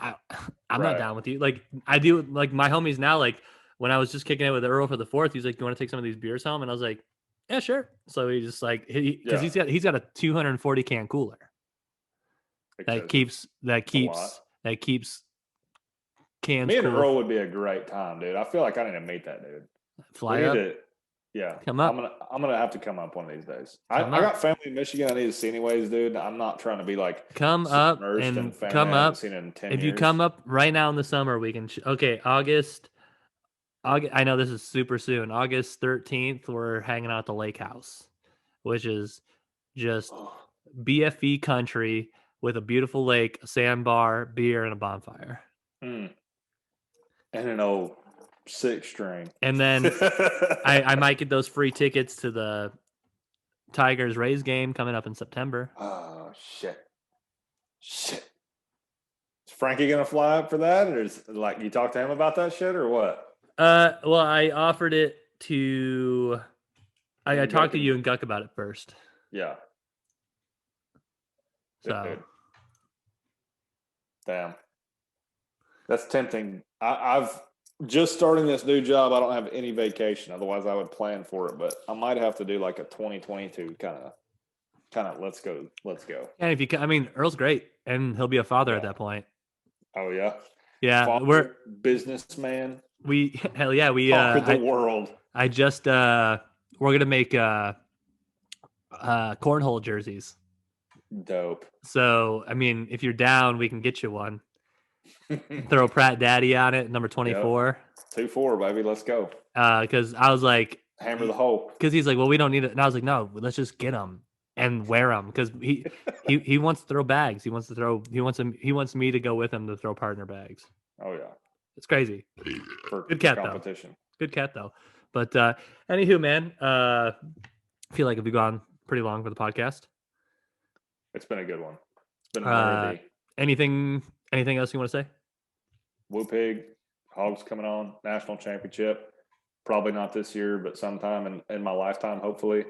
not down with you. Like, I do. Like my homies now. Like when I was just kicking it with Earl for the 4th, he's like, "You want to take some of these beers home?" And I was like, "Yeah, sure." So he just like because he's got a 240 can cooler that keeps cans. Me and cool. Earl would be a great time, dude. I feel like I need to meet that dude. Fly up. Yeah, come up. I'm gonna have to come up one of these days. I got family in Michigan. I need to see anyways, dude. I'm not trying to be like come up and come up. If you come up right now in the summer, we can. August. I know this is super soon. August 13th, we're hanging out at the Lake House, which is just BFE country with a beautiful lake, a sandbar, beer, and a bonfire. And an old 6-string. And then I might get those free tickets to the Tigers Rays game coming up in September. Oh, shit. Is Frankie going to fly up for that? Or is like you talk to him about that shit or what? Well, I offered it to I talked to you and Guck about it first. Yeah. So damn. That's tempting. I've just starting this new job. I don't have any vacation. Otherwise, I would plan for it. But I might have to do like a 2022 kind of. Let's go. And if you, Earl's great, and he'll be a father at that point. Oh yeah. Yeah, father, businessman. hell yeah, we Conquered the world. I just we're gonna make cornhole jerseys. Dope. So I mean, if you're down, we can get you one. Throw Pratt Daddy on it, number 24. 2-4, baby. Let's go. Because I was like, Hammer the hole. because he's like, well, we don't need it, and I was like, no, let's just get them and wear them because he wants to throw bags. He wants me to go with him to throw partner bags. Oh yeah, It's crazy. Good cat competition. Though. Good cat though. But anywho, man, I feel like we've gone pretty long for the podcast. It's been a good one. It's been a anything else you want to say? Woo Pig, Hogs coming on, national championship. Probably not this year, but sometime in my lifetime, hopefully.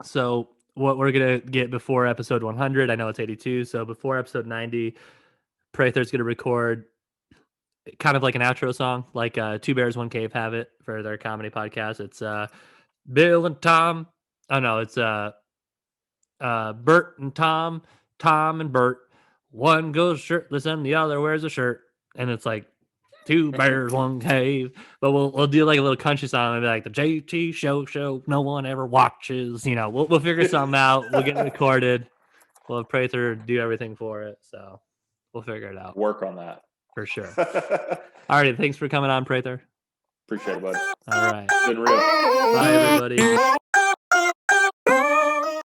So what we're gonna get before episode 100, I know it's 82, so before episode 90, Prather's gonna record kind of like an outro song, like Two Bears One Cave have it for their comedy podcast. It's Bill and Tom. Oh no, it's Bert and Tom, Tom and Bert. One goes shirtless and the other wears a shirt, and it's like two bears, one cave. But we'll do like a little country song and be like the JT show no one ever watches. You know, we'll figure something out. We'll get it recorded. We'll have Prather do everything for it. So we'll figure it out. Work on that. For sure. All right. Thanks for coming on, Prather. Appreciate it, bud. All right. Been real. Bye, everybody.